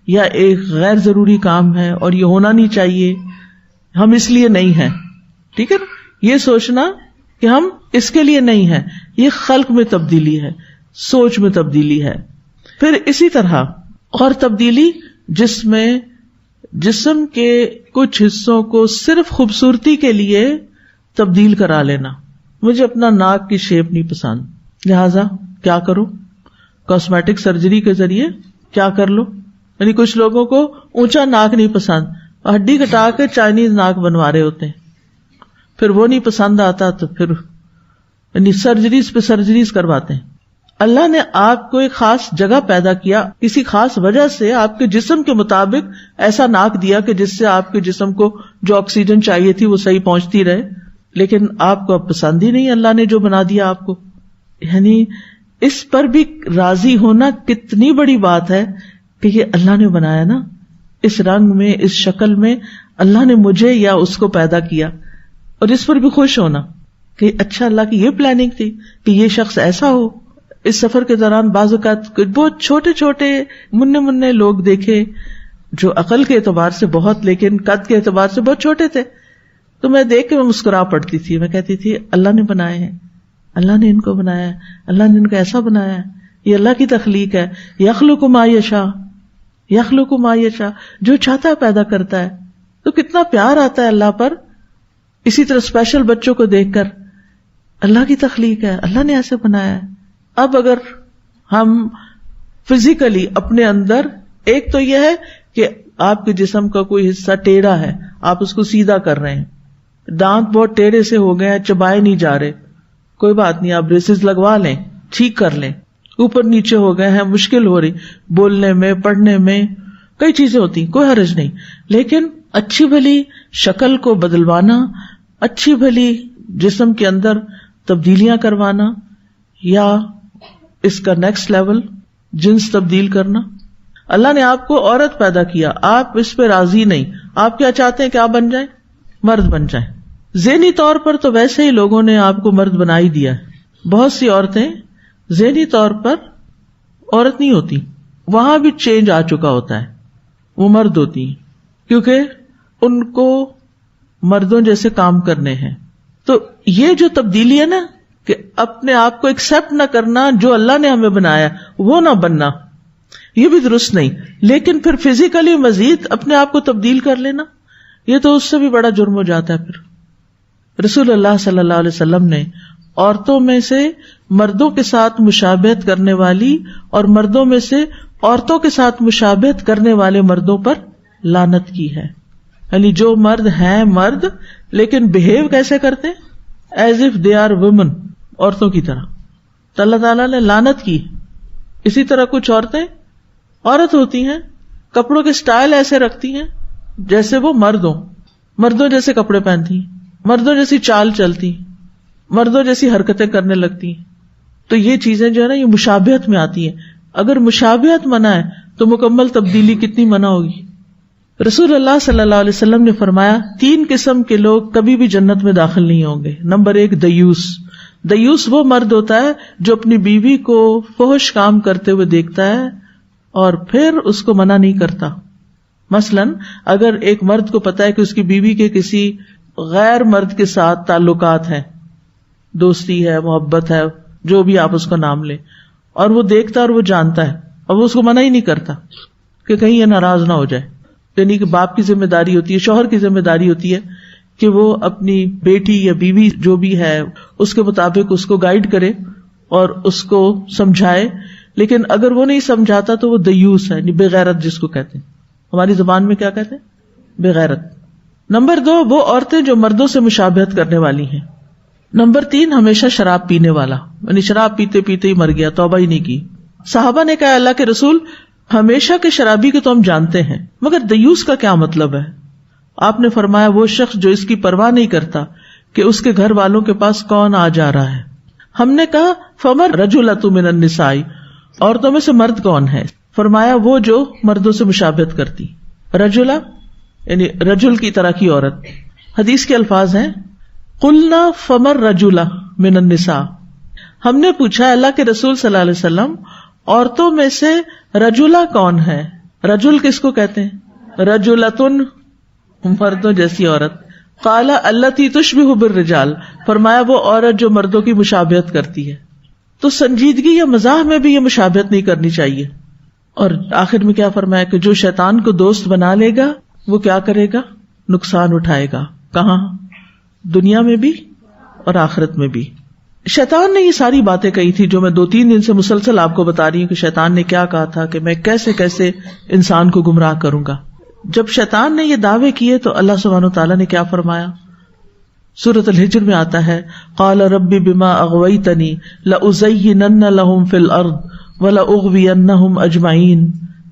یا ایک غیر ضروری کام ہے اور یہ ہونا نہیں چاہیے، ہم اس لیے نہیں ہیں، ٹھیک ہے نا. یہ سوچنا کہ ہم اس کے لیے نہیں ہیں، یہ خلق میں تبدیلی ہے، سوچ میں تبدیلی ہے. پھر اسی طرح اور تبدیلی جس میں جسم کے کچھ حصوں کو صرف خوبصورتی کے لیے تبدیل کرا لینا. مجھے اپنا ناک کی شیپ نہیں پسند، لہذا کیا کروں؟ کاسمیٹک سرجری کے ذریعے کیا کر لو. یعنی کچھ لوگوں کو اونچا ناک نہیں پسند، ہڈی کٹا کے چائنیز ناک بنوا رہے ہوتے ہیں، پھر وہ نہیں پسند آتا تو پھر یعنی سرجریز پہ سرجریز کرواتے ہیں. اللہ نے آپ کو ایک خاص جگہ پیدا کیا، کسی خاص وجہ سے آپ کے جسم کے مطابق ایسا ناک دیا کہ جس سے آپ کے جسم کو جو آکسیجن چاہیے تھی وہ صحیح پہنچتی رہے، لیکن آپ کو اب پسند ہی نہیں اللہ نے جو بنا دیا آپ کو. یعنی اس پر بھی راضی ہونا کتنی بڑی بات ہے کہ یہ اللہ نے بنایا نا، اس رنگ میں، اس شکل میں اللہ نے مجھے یا اس کو پیدا کیا، اور اس پر بھی خوش ہونا کہ اچھا اللہ کی یہ پلاننگ تھی کہ یہ شخص ایسا ہو. اس سفر کے دوران بعض اوقات بہت چھوٹے چھوٹے مننے لوگ دیکھے جو عقل کے اعتبار سے بہت، لیکن قد کے اعتبار سے بہت چھوٹے تھے، تو میں دیکھ کے میں مسکرا پڑتی تھی. میں کہتی تھی اللہ نے بنائے ہیں، اللہ نے ان کو بنایا ہے، اللہ نے ان کو ایسا بنایا ہے، یہ اللہ کی تخلیق ہے. یخلق ما یشاء، یخلق ما یشاء، جو چاہتا ہے پیدا کرتا ہے. تو کتنا پیار آتا ہے اللہ پر. اسی طرح اسپیشل بچوں کو دیکھ کر اللہ کی تخلیق ہے، اللہ نے ایسے بنایا ہے. اب اگر ہم فزیکلی اپنے اندر، ایک تو یہ ہے کہ آپ کے جسم کا کوئی حصہ ٹیڑھا ہے، آپ اس کو سیدھا کر رہے ہیں، دانت بہت ٹیڑھے سے ہو گئے ہیں، چبائے نہیں جا رہے، کوئی بات نہیں، آپ بریسز لگوا لیں، ٹھیک کر لیں. اوپر نیچے ہو گئے ہیں، مشکل ہو رہی بولنے میں، پڑھنے میں، کئی چیزیں ہوتی، کوئی حرج نہیں. لیکن اچھی بھلی شکل کو بدلوانا، اچھی بھلی جسم کے اندر تبدیلیاں کروانا، یا اس کا نیکسٹ لیول جنس تبدیل کرنا. اللہ نے آپ کو عورت پیدا کیا، آپ اس پہ راضی نہیں، آپ کیا چاہتے ہیں کہ آپ بن جائیں؟ مرد بن جائیں. ذہنی طور پر تو ویسے ہی لوگوں نے آپ کو مرد بنا ہی دیا ہے. بہت سی عورتیں ذہنی طور پر عورت نہیں ہوتی، وہاں بھی چینج آ چکا ہوتا ہے، وہ مرد ہوتی ہیں کیونکہ ان کو مردوں جیسے کام کرنے ہیں. تو یہ جو تبدیلی ہے نا کہ اپنے آپ کو ایکسپٹ نہ کرنا، جو اللہ نے ہمیں بنایا وہ نہ بننا، یہ بھی درست نہیں. لیکن پھر فزیکلی مزید اپنے آپ کو تبدیل کر لینا، یہ تو اس سے بھی بڑا جرم ہو جاتا ہے. پھر رسول اللہ صلی اللہ علیہ وسلم نے عورتوں میں سے مردوں کے ساتھ مشابہت کرنے والی اور مردوں میں سے عورتوں کے ساتھ مشابہت کرنے والے مردوں پر لعنت کی ہے. یعنی جو مرد ہیں مرد لیکن بہیو کیسے کرتے ہیں؟ As if they are women, عورتوں کی طرح. تو اللہ تعالیٰ نے لعنت کی. اسی طرح کچھ عورتیں عورت ہوتی ہیں، کپڑوں کے سٹائل ایسے رکھتی ہیں جیسے وہ مردوں جیسے کپڑے پہنتی ہیں، مردوں جیسی چال چلتی، مردوں جیسی حرکتیں کرنے لگتی ہیں. تو یہ چیزیں جو ہے نا یہ مشابہت میں آتی ہیں. اگر مشابہت منع ہے تو مکمل تبدیلی کتنی منع ہوگی. رسول اللہ صلی اللہ علیہ وسلم نے فرمایا 3 قسم کے لوگ کبھی بھی جنت میں داخل نہیں ہوں گے. نمبر 1 دیوس، دیوس وہ مرد ہوتا ہے جو اپنی بیوی کو فحش کام کرتے ہوئے دیکھتا ہے اور پھر اس کو منع نہیں کرتا. مثلاً اگر ایک مرد کو پتا ہے کہ اس کی بیوی کے کسی غیر مرد کے ساتھ تعلقات ہیں، دوستی ہے، محبت ہے، جو بھی آپ اس کو نام لیں، اور وہ دیکھتا ہے اور وہ جانتا ہے اور وہ اس کو منع ہی نہیں کرتا کہ کہیں یہ ناراض نہ ہو جائے. یعنی کہ باپ کی ذمہ داری ہوتی ہے، شوہر کی ذمہ داری ہوتی ہے کہ وہ اپنی بیٹی یا بیوی جو بھی ہے اس کے مطابق اس کو گائیڈ کرے اور اس کو سمجھائے. لیکن اگر وہ نہیں سمجھاتا تو وہ دیوس ہے، یعنی بے غیرت جس کو کہتے ہیں. ہماری زبان میں کیا کہتے ہیں؟ بے غیرت. نمبر 2 وہ عورتیں جو مردوں سے مشابہت کرنے والی ہیں. نمبر 3 ہمیشہ شراب پینے والا، یعنی شراب پیتے پیتے ہی مر گیا، توبہ ہی نہیں کی. صحابہ نے کہا اللہ کے رسول ہمیشہ کے شرابی کو تو ہم جانتے ہیں، مگر دیوس کا کیا مطلب ہے؟ آپ نے فرمایا وہ شخص جو اس کی پرواہ نہیں کرتا کہ اس کے گھر والوں کے پاس کون آ جا رہا ہے. ہم نے کہا فمر رجلۃ من النساء، عورتوں میں سے مرد کون ہے؟ فرمایا وہ جو مردوں سے مشابہت کرتی. رجلا یعنی رجل کی طرح کی عورت. حدیث کے الفاظ ہیں قلنا فمر رجلا من النساء، ہم نے پوچھا اللہ کے رسول صلی اللہ علیہ وسلم عورتوں میں سے رجلا کون ہے؟ رجل کس کو کہتے ہیں؟ رجلتن مردوں جیسی عورت. قال التی تشبہ بالرجال، فرمایا وہ عورت جو مردوں کی مشابہت کرتی ہے. تو سنجیدگی یا مزاح میں بھی یہ مشابہت نہیں کرنی چاہیے. اور آخر میں کیا فرمایا کہ جو شیطان کو دوست بنا لے گا وہ کیا کرے گا؟ نقصان اٹھائے گا. کہاں؟ دنیا میں بھی اور آخرت میں بھی. شیطان نے یہ ساری باتیں کہی تھی جو میں 2-3 دن سے مسلسل آپ کو بتا رہی ہوں کہ شیطان نے کیا کہا تھا کہ میں کیسے کیسے انسان کو گمراہ کروں گا. جب شیطان نے یہ دعوے کیے تو اللہ سبحانہ وتعالیٰ نے کیا فرمایا؟ سورۃ الحجر میں آتا ہے قال رب بما اغویتنی لأزینن لهم فی الارض ولأغوینہم اجمعین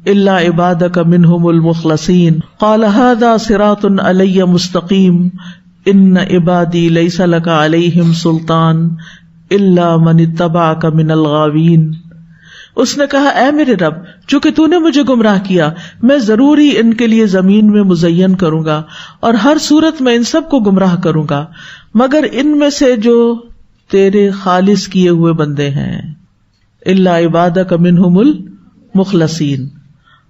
الا عبادک منہم المخلصین قال هذا صراط علی مستقیم ان عبادی لیس لک علیہم سلطان الا من اتبعک من الغاوین. اس نے کہا اے میرے رب چونکہ تو نے مجھے گمراہ کیا میں ضرور ہی ان کے لیے زمین میں مزین کروں گا اور ہر صورت میں ان سب کو گمراہ کروں گا مگر ان میں سے جو تیرے خالص کیے ہوئے بندے ہیں. الا عبادک منہم المخلصین.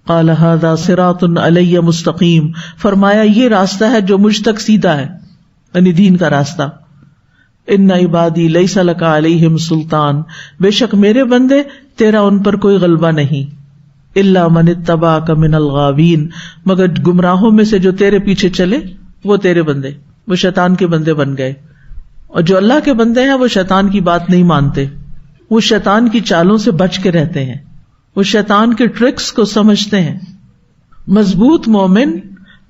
قال ھذا صراط علی مستقیم، فرمایا یہ راستہ ہے جو مجھ تک سیدھا ہے، یعنی دین کا راستہ. ان عبادی لیس لک علیہم سلطان، بے شک میرے بندے تیرا ان پر کوئی غلبہ نہیں. الا من اتبعک من الغاوین، مگر گمراہوں میں سے جو تیرے پیچھے چلے وہ تیرے بندے، وہ شیطان کے بندے بن گئے. اور جو اللہ کے بندے ہیں وہ شیطان کی بات نہیں مانتے، وہ شیطان کی چالوں سے بچ کے رہتے ہیں، وہ شیطان کے ٹرکس کو سمجھتے ہیں. مضبوط مومن،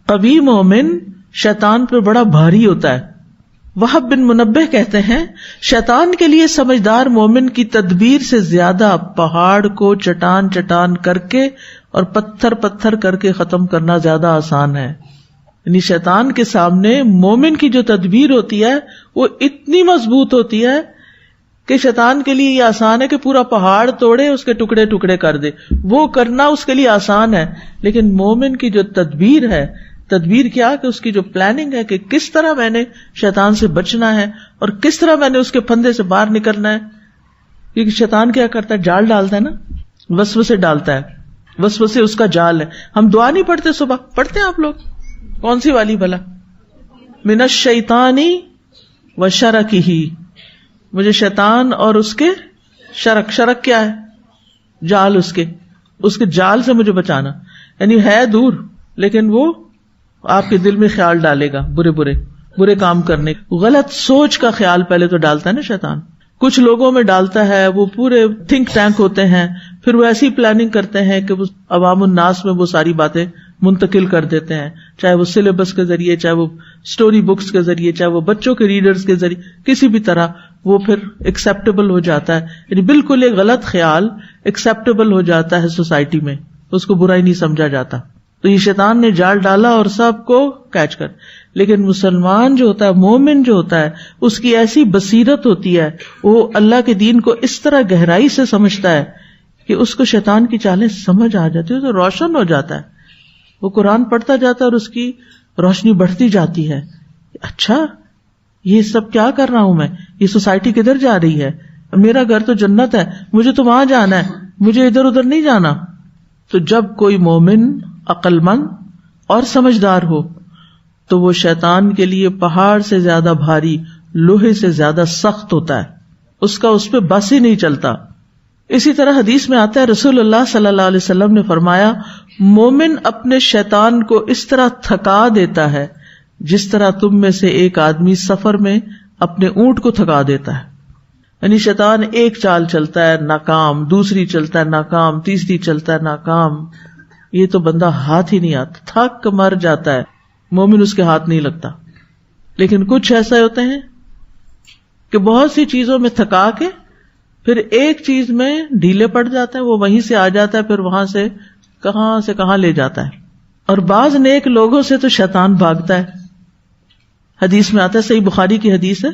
قوی مومن شیطان پہ بڑا بھاری ہوتا ہے. وہب بن منبہ کہتے ہیں شیطان کے لیے سمجھدار مومن کی تدبیر سے زیادہ پہاڑ کو چٹان چٹان کر کے اور پتھر پتھر کر کے ختم کرنا زیادہ آسان ہے. یعنی شیطان کے سامنے مومن کی جو تدبیر ہوتی ہے وہ اتنی مضبوط ہوتی ہے کہ شیطان کے لیے یہ آسان ہے کہ پورا پہاڑ توڑے اس کے ٹکڑے ٹکڑے کر دے، وہ کرنا اس کے لیے آسان ہے. لیکن مومن کی جو تدبیر ہے، تدبیر کیا کہ اس کی جو پلاننگ ہے کہ کس طرح میں نے شیطان سے بچنا ہے اور کس طرح میں نے اس کے پھندے سے باہر نکلنا ہے. کیونکہ شیطان کیا کرتا ہے؟ جال ڈالتا ہے نا، وسوسے ڈالتا ہے، وسوسے اس کا جال ہے. ہم دعا نہیں پڑھتے صبح؟ پڑھتے ہیں آپ لوگ؟ کون سی والی بھلا؟ من الشیطان وشرکہ، مجھے شیطان اور اس کے شرک. شرک کیا ہے؟ جال. اس کے جال سے مجھے بچانا. یعنی ہے دور لیکن وہ آپ کے دل میں خیال ڈالے گا برے کام کرنے، غلط سوچ کا خیال پہلے تو ڈالتا ہے نا شیطان. کچھ لوگوں میں ڈالتا ہے، وہ پورے تھنک ٹینک ہوتے ہیں، پھر وہ ایسی پلاننگ کرتے ہیں کہ وہ عوام الناس میں وہ ساری باتیں منتقل کر دیتے ہیں، چاہے وہ سلیبس کے ذریعے، چاہے وہ سٹوری بکس کے ذریعے، چاہے وہ بچوں کے ریڈرز کے ذریعے، کسی بھی طرح وہ پھر ایکسیپٹیبل ہو جاتا ہے. یعنی بالکل ایک غلط خیال ایکسیپٹیبل ہو جاتا ہے سوسائٹی میں، اس کو برا ہی نہیں سمجھا جاتا. تو یہ شیطان نے جال ڈالا اور سب کو کیچ کر. لیکن مسلمان جو ہوتا ہے، مومن جو ہوتا ہے، اس کی ایسی بصیرت ہوتی ہے، وہ اللہ کے دین کو اس طرح گہرائی سے سمجھتا ہے کہ اس کو شیطان کی چالیں سمجھ آ جاتی ہے، تو روشن ہو جاتا ہے. وہ قرآن پڑھتا جاتا ہے اور اس کی روشنی بڑھتی جاتی ہے. اچھا یہ سب کیا کر رہا ہوں میں، یہ سوسائٹی کدھر جا رہی ہے، میرا گھر تو جنت ہے، مجھے تو وہاں جانا ہے، مجھے ادھر ادھر نہیں جانا. تو جب کوئی مومن عقل مند اور سمجھدار ہو تو وہ شیطان کے لیے پہاڑ سے زیادہ بھاری، لوہے سے زیادہ سخت ہوتا ہے، اس کا اس پہ بس ہی نہیں چلتا. اسی طرح حدیث میں آتا ہے رسول اللہ صلی اللہ علیہ وسلم نے فرمایا مومن اپنے شیطان کو اس طرح تھکا دیتا ہے جس طرح تم میں سے ایک آدمی سفر میں اپنے اونٹ کو تھکا دیتا ہے. یعنی شیطان ایک چال چلتا ہے ناکام، دوسری چلتا ہے ناکام، تیسری چلتا ہے ناکام، یہ تو بندہ ہاتھ ہی نہیں آتا، تھک مر جاتا ہے، مومن اس کے ہاتھ نہیں لگتا. لیکن کچھ ایسے ہوتے ہیں کہ بہت سی چیزوں میں تھکا کے پھر ایک چیز میں ڈھیلے پڑ جاتا ہے، وہ وہیں سے آ جاتا ہے، پھر وہاں سے کہاں لے جاتا ہے. اور بعض نیک لوگوں سے تو شیطان بھاگتا ہے. حدیث میں آتا ہے، صحیح بخاری کی حدیث ہے،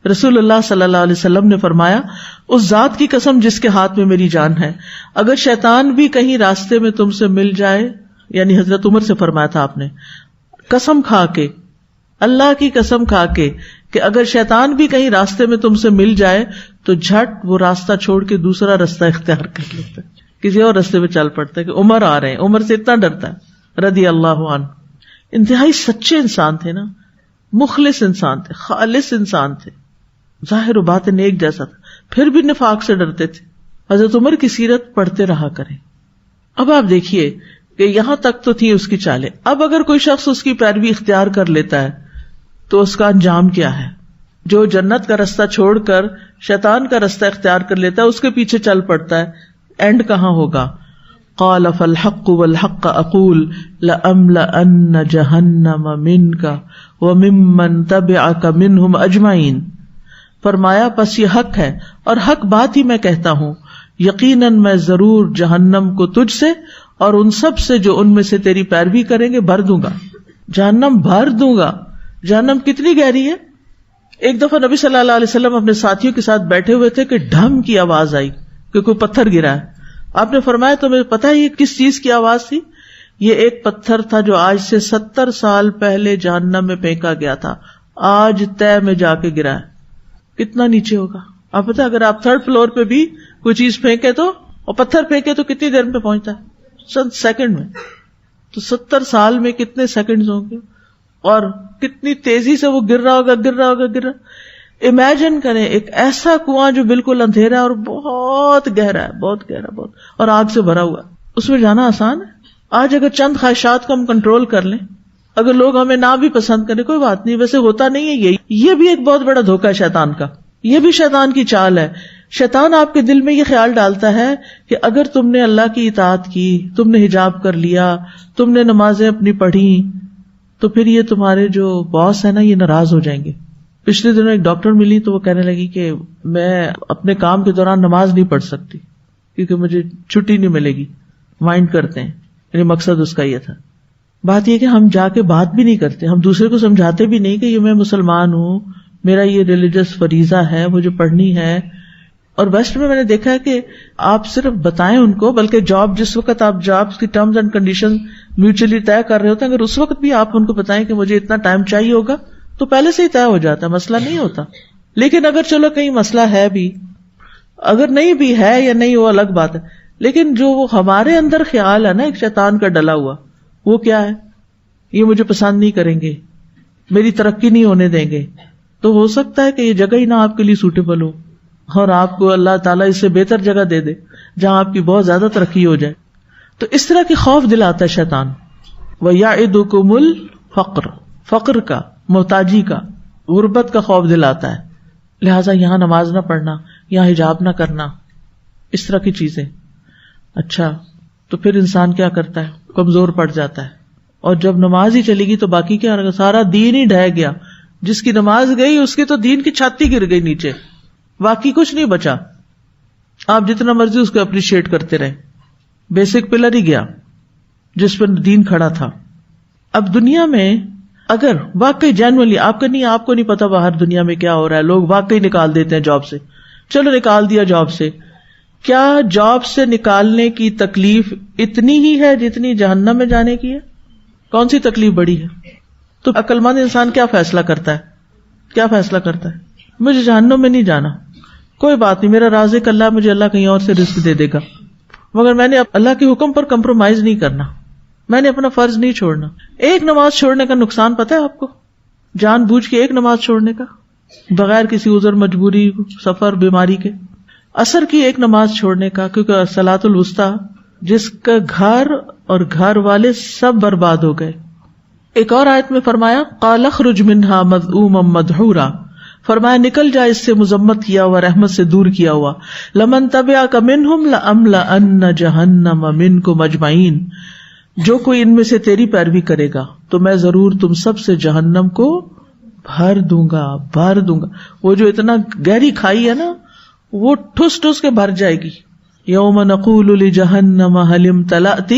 رسول اللہ صلی اللہ علیہ وسلم نے فرمایا اس ذات کی قسم جس کے ہاتھ میں میری جان ہے، اگر شیطان بھی کہیں راستے میں تم سے مل جائے، یعنی حضرت عمر سے فرمایا تھا آپ نے، قسم کھا کے، اللہ کی قسم کھا کے کہ اگر شیطان بھی کہیں راستے میں تم سے مل جائے تو جھٹ وہ راستہ چھوڑ کے دوسرا راستہ اختیار کر لیتا ہے، کسی اور راستے پہ چل پڑتا ہے کہ عمر آ رہے ہیں، عمر سے اتنا ڈرتا ہے رضی اللہ عنہ. انتہائی سچے انسان تھے نا، مخلص انسان تھے، خالص انسان تھے، ظاہر و باطن ایک جیسا تھا، پھر بھی نفاق سے ڈرتے تھے. حضرت عمر کی سیرت پڑھتے رہا کریں. اب آپ دیکھیے کہ یہاں تک تو تھی اس کی چالیں، اب اگر کوئی شخص اس کی پیروی اختیار کر لیتا ہے تو اس کا انجام کیا ہے؟ جو جنت کا رستہ چھوڑ کر شیطان کا رستہ اختیار کر لیتا ہے، اس کے پیچھے چل پڑتا ہے، اینڈ کہاں ہوگا؟ قال فالحق والحق اقول لأملأن جہنم منك وممن تبعك منهم اجمعین. فرمایا پس یہ حق ہے اور حق بات ہی میں کہتا ہوں، یقیناً میں ضرور جہنم کو تجھ سے اور ان سب سے جو ان میں سے تیری پیروی کریں گے بھر دوں گا. جہنم بھر دوں گا. جہنم کتنی گہری ہے؟ ایک دفعہ نبی صلی اللہ علیہ وسلم اپنے ساتھیوں کے ساتھ بیٹھے ہوئے تھے کہ ڈھم کی آواز آئی کہ کوئی پتھر گرا ہے. آپ نے فرمایا تمہیں پتہ ہے یہ کس چیز کی آواز تھی؟ یہ ایک پتھر تھا جو آج سے 70 سال پہلے جہنم میں پھینکا گیا تھا، آج طے میں جا کے گرا ہے. کتنا نیچے ہوگا آپ پتہ، اگر آپ 3rd فلور پہ بھی کوئی چیز پھینکے تو، اور پتھر پھینکے تو کتنی دیر میں پہنچتا ہے؟ چند سیکنڈ میں. تو 70 سال میں کتنے سیکنڈز ہوں گے اور کتنی تیزی سے وہ گر رہا ہوگا. امیجن کریں ایک ایسا کنواں جو بالکل اندھیرا ہے اور بہت گہرا ہے، بہت گہرا، بہت، اور آگ سے بھرا ہوا ہے. اس میں جانا آسان ہے؟ آج اگر چند خواہشات کو ہم کنٹرول کر لیں، اگر لوگ ہمیں نہ بھی پسند کریں کوئی بات نہیں، ویسے ہوتا نہیں ہے یہ بھی ایک بہت بڑا دھوکہ ہے شیطان کا، یہ بھی شیطان کی چال ہے. شیطان آپ کے دل میں یہ خیال ڈالتا ہے کہ اگر تم نے اللہ کی اطاعت کی، تم نے حجاب کر لیا، تم نے نمازیں اپنی پڑھی، تو پھر یہ تمہارے جو باس ہے نا یہ ناراض ہو جائیں گے. پچھلے دنوں ایک ڈاکٹر ملی تو وہ کہنے لگی کہ میں اپنے کام کے دوران نماز نہیں پڑھ سکتی کیونکہ مجھے چھٹی نہیں ملے گی، مائنڈ کرتے ہیں. یعنی مقصد اس کا یہ تھا. بات یہ کہ ہم جا کے بات بھی نہیں کرتے، ہم دوسرے کو سمجھاتے بھی نہیں کہ یہ میں مسلمان ہوں، میرا یہ ریلیجس فریضہ ہے، مجھے پڑھنی ہے. اور ویسٹ میں نے دیکھا ہے کہ آپ صرف بتائیں ان کو، بلکہ جس وقت آپ جابس کی ٹرمز اینڈ کنڈیشن میوچلی طے کر رہے ہوتے ہیں، اگر اس وقت بھی آپ ان کو بتائیں کہ مجھے اتنا ٹائم چاہیے ہوگا تو پہلے سے ہی طے ہو جاتا ہے، مسئلہ نہیں ہوتا. لیکن اگر چلو کہیں مسئلہ ہے بھی، اگر نہیں بھی ہے یا نہیں وہ الگ بات ہے، لیکن جو وہ ہمارے اندر خیال ہے نا ایک شیطان کا ڈلا ہوا، وہ کیا ہے؟ یہ مجھے پسند نہیں کریں گے، میری ترقی نہیں ہونے دیں گے. تو ہو سکتا ہے کہ یہ جگہ ہی نہ آپ کے لیے سوٹیبل ہو اور آپ کو اللہ تعالیٰ اس سے بہتر جگہ دے دے جہاں آپ کی بہت زیادہ ترقی ہو جائے. تو اس طرح کی خوف دلاتا ہے شیطان. وَيَعِدُكُمُ الْفَقْرَ، فقر کا، محتاجی کا، غربت کا خوف دلاتا ہے. لہٰذا یہاں نماز نہ پڑھنا، یہاں حجاب نہ کرنا، اس طرح کی چیزیں. اچھا تو پھر انسان کیا کرتا ہے؟ کمزور پڑ جاتا ہے. اور جب نماز ہی چلے گی تو باقی کیا رہے گا؟ سارا دین ہی ڈھہ گیا. جس کی نماز گئی اس کی تو دین کی چھاتی گر گئی نیچے، باقی کچھ نہیں بچا. آپ جتنا مرضی اس کو اپریشیٹ کرتے رہے، بیسک پلر ہی گیا جس پر دین کھڑا تھا. اب دنیا میں اگر واقعی جینوئنلی آپ کو نہیں پتا باہر دنیا میں کیا ہو رہا ہے، لوگ واقعی نکال دیتے ہیں جاب سے، چلو نکال دیا جاب سے، کیا جاب سے نکالنے کی تکلیف اتنی ہی ہے جتنی جہنم میں جانے کی ہے؟ کون سی تکلیف بڑی ہے؟ تو عقل مند انسان کیا فیصلہ کرتا ہے؟ مجھے جہنم میں نہیں جانا، کوئی بات نہیں، میرا رازق اللہ، مجھے اللہ کہیں اور سے رزق دے دے گا، مگر میں نے اللہ کے حکم پر کمپرومائز نہیں کرنا، میں نے اپنا فرض نہیں چھوڑنا۔ ایک نماز چھوڑنے کا نقصان پتہ ہے آپ کو؟ جان بوجھ کے ایک نماز چھوڑنے کا، بغیر کسی عذر، مجبوری، سفر، بیماری کے۔ عصر کی ایک نماز چھوڑنے کا، کیونکہ صلاۃ الوسطیٰ، جس کا گھر اور گھر والے سب برباد ہو گئے۔ ایک اور آیت میں فرمایا قال اخرج منها مذءوما مدحورا، فرمایا نکل جا اس سے مذمت کیا ہوا، رحمت سے دور کیا ہوا۔ لمن تبعک منہم لأملأن جہنم منکم اجمعین، جو کوئی ان میں سے تیری پیروی کرے گا تو میں ضرور تم سب سے جہنم کو بھر دوں گا، بھر دوں گا۔ وہ جو اتنا گہری کھائی ہے نا، وہ ٹھس ٹھس کے بھر جائے گی۔ یوم نقول لجہنم هل امتلأت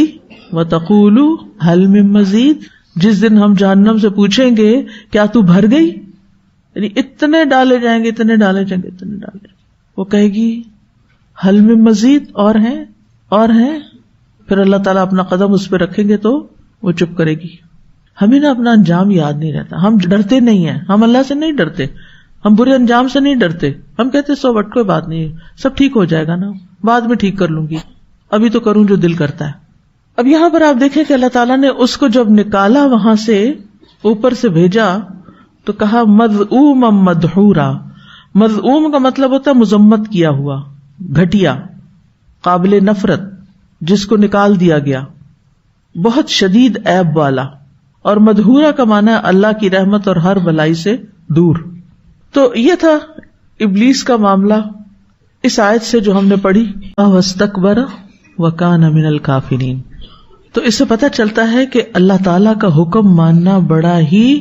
وتقول هل من مزید، جس دن ہم جہنم سے پوچھیں گے کیا تو بھر گئی، یعنی اتنے ڈالے جائیں گے، اتنے ڈالے جائیں گے، اتنے ڈالے جائیں گے۔ وہ کہے گی هل من مزید، اور ہیں، اور ہیں۔ پھر اللہ تعالیٰ اپنا قدم اس پہ رکھیں گے تو وہ چپ کرے گی۔ ہمیں نا اپنا انجام یاد نہیں رہتا، ہم ڈرتے نہیں ہیں، ہم اللہ سے نہیں ڈرتے، ہم برے انجام سے نہیں ڈرتے، ہم کہتے سو وٹ کوئی بات نہیں، سب ٹھیک ہو جائے گا نا، بعد میں ٹھیک کر لوں گی، ابھی تو کروں جو دل کرتا ہے۔ اب یہاں پر آپ دیکھیں کہ اللہ تعالیٰ نے اس کو جب نکالا وہاں سے، اوپر سے بھیجا، تو کہا مذءوما مدحورا۔ مذءوم کا مطلب ہوتا ہے مذمت کیا ہوا، گھٹیا، قابل نفرت، جس کو نکال دیا گیا، بہت شدید عیب والا۔ اور مدحورا کا معنی ہے اللہ کی رحمت اور ہر بھلائی سے دور۔ تو یہ تھا ابلیس کا معاملہ اس آیت سے جو ہم نے پڑھی، واستکبر وکان من الکافرین۔ تو اس سے پتہ چلتا ہے کہ اللہ تعالیٰ کا حکم ماننا بڑا ہی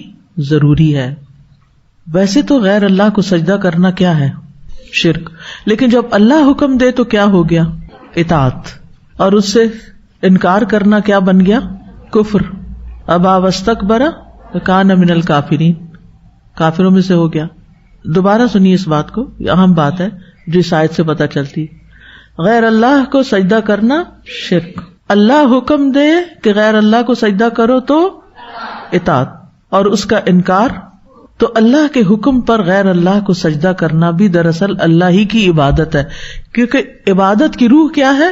ضروری ہے۔ ویسے تو غیر اللہ کو سجدہ کرنا کیا ہے؟ شرک، لیکن جب اللہ حکم دے تو کیا ہو گیا؟ اطاعت، اور اس سے انکار کرنا کیا بن گیا؟ کفر۔ ابا واستکبر وکان من الکافرین، کافروں میں سے ہو گیا۔ دوبارہ سنیے اس بات کو، یہ اہم بات ہے جو اس آیت سے پتہ چلتی۔ غیر اللہ کو سجدہ کرنا شرک، اللہ حکم دے کہ غیر اللہ کو سجدہ کرو تو اطاعت، اور اس کا انکار۔ تو اللہ کے حکم پر غیر اللہ کو سجدہ کرنا بھی دراصل اللہ ہی کی عبادت ہے، کیونکہ عبادت کی روح کیا ہے؟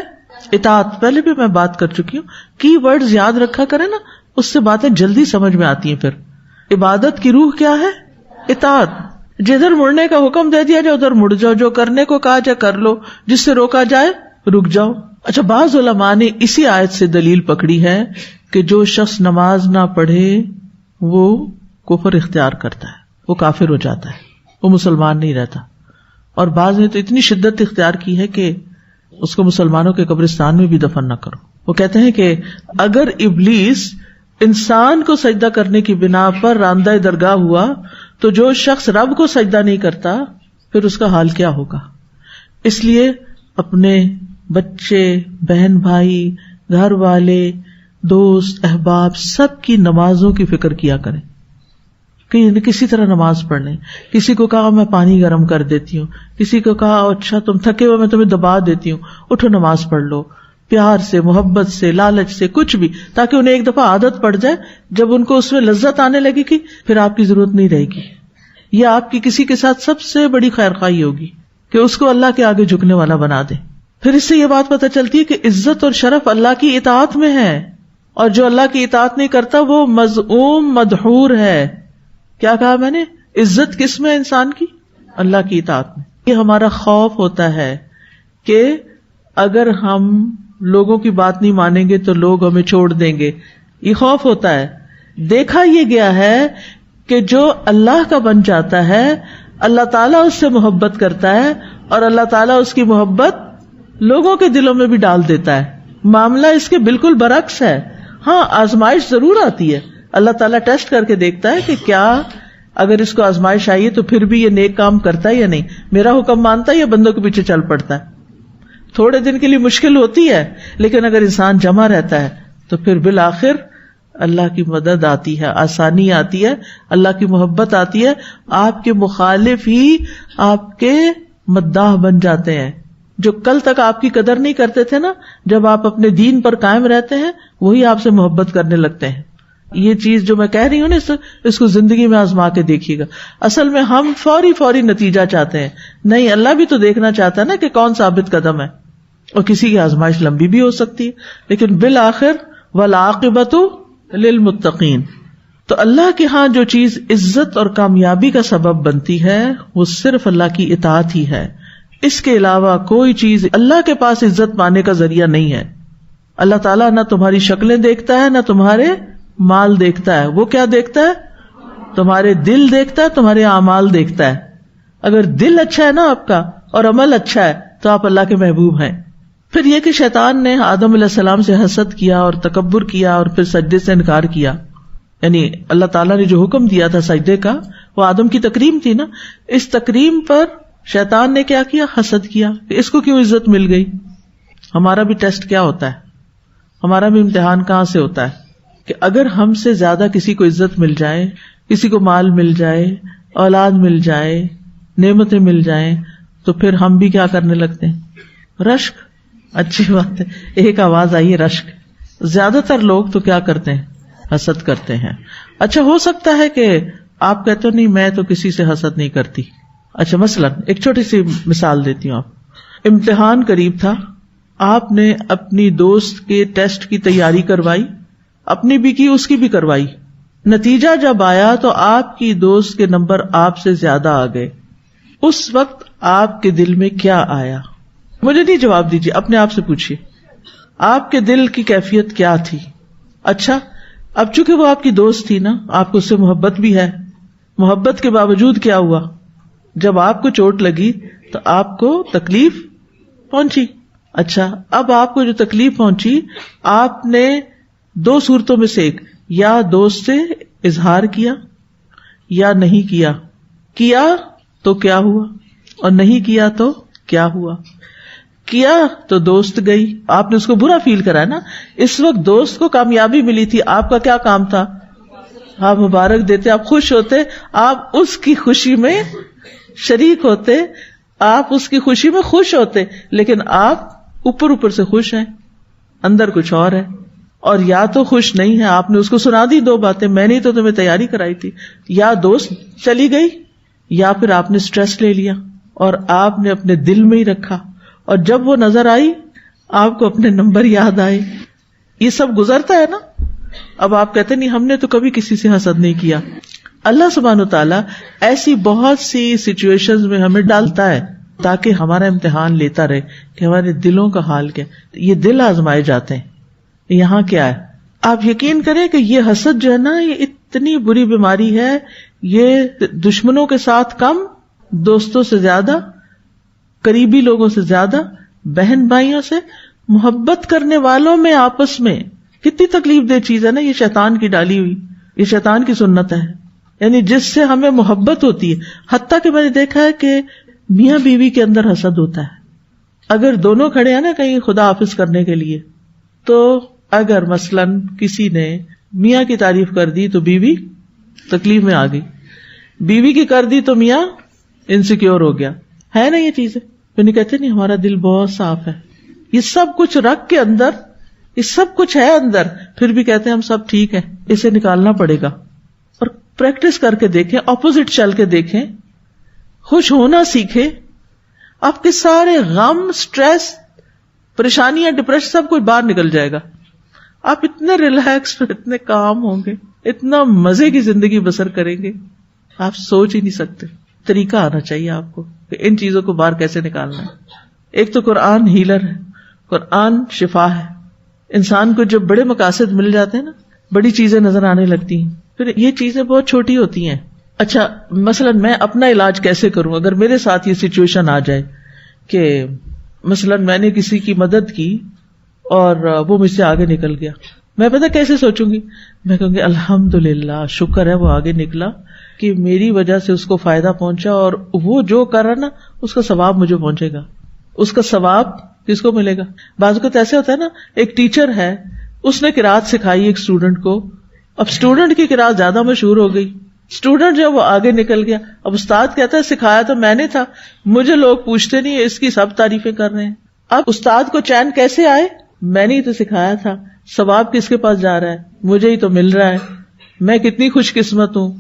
اطاعت۔ پہلے بھی میں بات کر چکی ہوں، کی ورڈز یاد رکھا کرے نا، اس سے باتیں جلدی سمجھ میں آتی ہیں۔ پھر عبادت کی روح کیا ہے؟ اطاعت۔ جدھر مڑنے کا حکم دے دیا جائے ادھر مڑ جاؤ، جو کرنے کو کہا جائے کر لو، جس سے روکا جائے رک جاؤ۔ اچھا، بعض علماء نے اسی آیت سے دلیل پکڑی ہے کہ جو شخص نماز نہ پڑھے وہ کفر اختیار کرتا ہے، وہ کافر ہو جاتا ہے، وہ مسلمان نہیں رہتا۔ اور بعض نے تو اتنی شدت اختیار کی ہے کہ اس کو مسلمانوں کے قبرستان میں بھی دفن نہ کرو۔ وہ کہتے ہیں کہ اگر ابلیس انسان کو سجدہ کرنے کی بنا پر راندہ درگاہ ہوا تو جو شخص رب کو سجدہ نہیں کرتا پھر اس کا حال کیا ہوگا۔ اس لیے اپنے بچے، بہن بھائی، گھر والے، دوست، احباب سب کی نمازوں کی فکر کیا کریں کہ کسی طرح نماز پڑھ لیں۔ کسی کو کہا میں پانی گرم کر دیتی ہوں، کسی کو کہا اچھا تم تھکے ہوئے میں تمہیں دبا دیتی ہوں، اٹھو نماز پڑھ لو، پیار سے، محبت سے، لالچ سے، کچھ بھی، تاکہ انہیں ایک دفعہ عادت پڑ جائے۔ جب ان کو اس میں لذت آنے لگے گی پھر آپ کی ضرورت نہیں رہے گی۔ یہ آپ کی کسی کے ساتھ سب سے بڑی خیر خواہی ہوگی کہ اس کو اللہ کے آگے جھکنے والا بنا دے۔ پھر اس سے یہ بات پتہ چلتی ہے کہ عزت اور شرف اللہ کی اطاعت میں ہے، اور جو اللہ کی اطاعت نہیں کرتا وہ مذءوم مدحور ہے۔ کیا کہا میں نے؟ عزت کس میں انسان کی؟ اللہ کی اطاعت میں۔ یہ ہمارا خوف ہوتا ہے کہ اگر ہم لوگوں کی بات نہیں مانیں گے تو لوگ ہمیں چھوڑ دیں گے، یہ خوف ہوتا ہے۔ دیکھا یہ گیا ہے کہ جو اللہ کا بن جاتا ہے اللہ تعالیٰ اس سے محبت کرتا ہے، اور اللہ تعالیٰ اس کی محبت لوگوں کے دلوں میں بھی ڈال دیتا ہے۔ معاملہ اس کے بالکل برعکس ہے۔ ہاں، آزمائش ضرور آتی ہے، اللہ تعالیٰ ٹیسٹ کر کے دیکھتا ہے کہ کیا اگر اس کو آزمائش آئی ہے تو پھر بھی یہ نیک کام کرتا ہے یا نہیں، میرا حکم مانتا ہے یا بندوں کے پیچھے چل پڑتا ہے۔ تھوڑے دن کے لیے مشکل ہوتی ہے، لیکن اگر انسان جمع رہتا ہے تو پھر بالآخر اللہ کی مدد آتی ہے، آسانی آتی ہے، اللہ کی محبت آتی ہے، آپ کے مخالف ہی آپ کے مداح بن جاتے ہیں۔ جو کل تک آپ کی قدر نہیں کرتے تھے نا، جب آپ اپنے دین پر قائم رہتے ہیں وہی آپ سے محبت کرنے لگتے ہیں۔ یہ چیز جو میں کہہ رہی ہوں نا اس کو زندگی میں آزما کے دیکھیے گا. اصل میں ہم فوری نتیجہ چاہتے ہیں, نہیں اللہ بھی تو دیکھنا چاہتا ہے نا کہ کون ثابت قدم ہے, اور کسی کی آزمائش لمبی بھی ہو سکتی ہے, لیکن بالآخر والعاقبۃ للمتقین. تو اللہ کے ہاں جو چیز عزت اور کامیابی کا سبب بنتی ہے وہ صرف اللہ کی اطاعت ہی ہے. اس کے علاوہ کوئی چیز اللہ کے پاس عزت پانے کا ذریعہ نہیں ہے. اللہ تعالیٰ نہ تمہاری شکلیں دیکھتا ہے نہ تمہارے مال دیکھتا ہے. وہ کیا دیکھتا ہے؟ تمہارے دل دیکھتا ہے, تمہارے اعمال دیکھتا ہے. اگر دل اچھا ہے نا آپ کا اور عمل اچھا ہے تو آپ اللہ کے محبوب ہیں. پھر یہ کہ شیطان نے آدم علیہ السلام سے حسد کیا اور تکبر کیا اور پھر سجدے سے انکار کیا. یعنی اللہ تعالیٰ نے جو حکم دیا تھا سجدے کا وہ آدم کی تکریم تھی نا, اس تکریم پر شیطان نے کیا کیا؟ حسد کیا کہ اس کو کیوں عزت مل گئی. ہمارا بھی ٹیسٹ کیا ہوتا ہے, ہمارا بھی امتحان کہاں سے ہوتا ہے کہ اگر ہم سے زیادہ کسی کو عزت مل جائے, کسی کو مال مل جائے, اولاد مل جائے, نعمتیں مل جائیں, تو پھر ہم بھی کیا کرنے لگتے ہیں؟ رشک. اچھی بات ہے, ایک آواز آئی ہے رشک. زیادہ تر لوگ تو کیا کرتے ہیں؟ حسد کرتے ہیں. اچھا ہو سکتا ہے کہ آپ کہتے ہو نہیں میں تو کسی سے حسد نہیں کرتی. اچھا مثلا ایک چھوٹی سی مثال دیتی ہوں. آپ امتحان قریب تھا, آپ نے اپنی دوست کے ٹیسٹ کی تیاری کروائی, اپنی بھی کی اس کی بھی کروائی. نتیجہ جب آیا تو آپ کی دوست کے نمبر آپ سے زیادہ آ گئے. اس وقت آپ کے دل میں کیا آیا؟ مجھے نہیں جواب دیجیے, اپنے آپ سے پوچھیے آپ کے دل کی کیفیت کیا تھی. اچھا اب چونکہ وہ آپ کی دوست تھی نا, آپ کو اس سے محبت بھی ہے, محبت کے باوجود کیا ہوا؟ جب آپ کو چوٹ لگی تو آپ کو تکلیف پہنچی. اچھا اب آپ کو جو تکلیف پہنچی, آپ نے دو صورتوں میں سے ایک, یا دوست سے اظہار کیا یا نہیں کیا. کیا تو کیا ہوا, اور نہیں کیا تو کیا ہوا. کیا تو دوست گئی, آپ نے اس کو برا فیل کرا نا. اس وقت دوست کو کامیابی ملی تھی, آپ کا کیا کام تھا؟ آپ مبارک دیتے, آپ خوش ہوتے, آپ اس کی خوشی میں شریک ہوتے, آپ اس کی خوشی میں خوش ہوتے. لیکن آپ اوپر سے خوش ہیں, اندر کچھ اور ہے. اور یا تو خوش نہیں ہے, آپ نے اس کو سنا دی دو باتیں, میں نے تو تمہیں تیاری کرائی تھی, یا دوست چلی گئی, یا پھر آپ نے سٹریس لے لیا اور آپ نے اپنے دل میں ہی رکھا, اور جب وہ نظر آئی آپ کو اپنے نمبر یاد آئے. یہ سب گزرتا ہے نا. اب آپ کہتے نہیں ہم نے تو کبھی کسی سے حسد نہیں کیا. اللہ سبحانہ وتعالیٰ ایسی بہت سی سچویشنز میں ہمیں ڈالتا ہے تاکہ ہمارا امتحان لیتا رہے کہ ہمارے دلوں کا حال کیا. یہ دل آزمائے جاتے ہیں. یہاں کیا ہے, آپ یقین کریں کہ یہ حسد جو ہے نا, یہ اتنی بری بیماری ہے. یہ دشمنوں کے ساتھ کم, دوستوں سے زیادہ, قریبی لوگوں سے زیادہ, بہن بھائیوں سے, محبت کرنے والوں میں آپس میں. کتنی تکلیف دہ چیز ہے نا یہ شیطان کی ڈالی ہوئی, یہ شیطان کی سنت ہے. یعنی جس سے ہمیں محبت ہوتی ہے, حتیٰ کہ میں نے دیکھا ہے کہ میاں بیوی کے اندر حسد ہوتا ہے. اگر دونوں کھڑے ہیں نا کہیں خدا حافظ کرنے کے لیے, تو اگر مثلاً کسی نے میاں کی تعریف کر دی تو بیوی تکلیف میں آ گئی, بیوی کی کر دی تو میاں انسیکیور ہو گیا. ہے نا یہ چیزیں؟ تو نہیں کہتے نہیں ہمارا دل بہت صاف ہے, یہ سب کچھ رکھ کے اندر, یہ سب کچھ ہے اندر, پھر بھی کہتے ہیں ہم سب ٹھیک ہے, اسے نکالنا پڑے گا. اور پریکٹس کر کے دیکھیں, اپوزٹ چل کے دیکھیں, خوش ہونا سیکھیں. آپ کے سارے غم, سٹریس, پریشانیاں, ڈپریشن سب کچھ باہر نکل جائے گا. آپ اتنے ریلیکس, اتنے کام ہوں گے, اتنا مزے کی زندگی بسر کریں گے, آپ سوچ ہی نہیں سکتے. طریقہ آنا چاہیے آپ کو کہ ان چیزوں کو باہر کیسے نکالنا ہے. ایک تو قرآن ہیلر ہے, قرآن شفا ہے. انسان کو جب بڑے مقاصد مل جاتے ہیں نا, بڑی چیزیں نظر آنے لگتی ہیں, پھر یہ چیزیں بہت چھوٹی ہوتی ہیں. اچھا مثلا میں اپنا علاج کیسے کروں اگر میرے ساتھ یہ سچویشن آ جائے کہ مثلا میں نے کسی کی مدد کی اور وہ مجھ سے آگے نکل گیا, میں پتہ کیسے سوچوں گی؟ میں کہوں گی الحمدللہ, شکر ہے وہ آگے نکلا کہ میری وجہ سے اس کو فائدہ پہنچا, اور وہ جو کر رہا نا اس کا ثواب مجھے پہنچے گا. اس کا ثواب کس کو ملے گا؟ بعض اوقات ایسے ہوتا ہے نا, ایک ٹیچر ہے, اس نے قرات سکھائی ایک اسٹوڈنٹ کو, اب اسٹوڈنٹ کی قرات زیادہ مشہور ہو گئی, اسٹوڈنٹ جو وہ آگے نکل گیا. اب استاد کہتا ہے سکھایا تو میں نے تھا, مجھے لوگ پوچھتے نہیں, اس کی سب تعریفیں کر رہے ہیں. اب استاد کو چین کیسے آئے؟ میں نے ہی تو سکھایا تھا. ثواب کس کے پاس جا رہا ہے؟ مجھے ہی تو مل رہا ہے، میں کتنی خوش قسمت ہوں.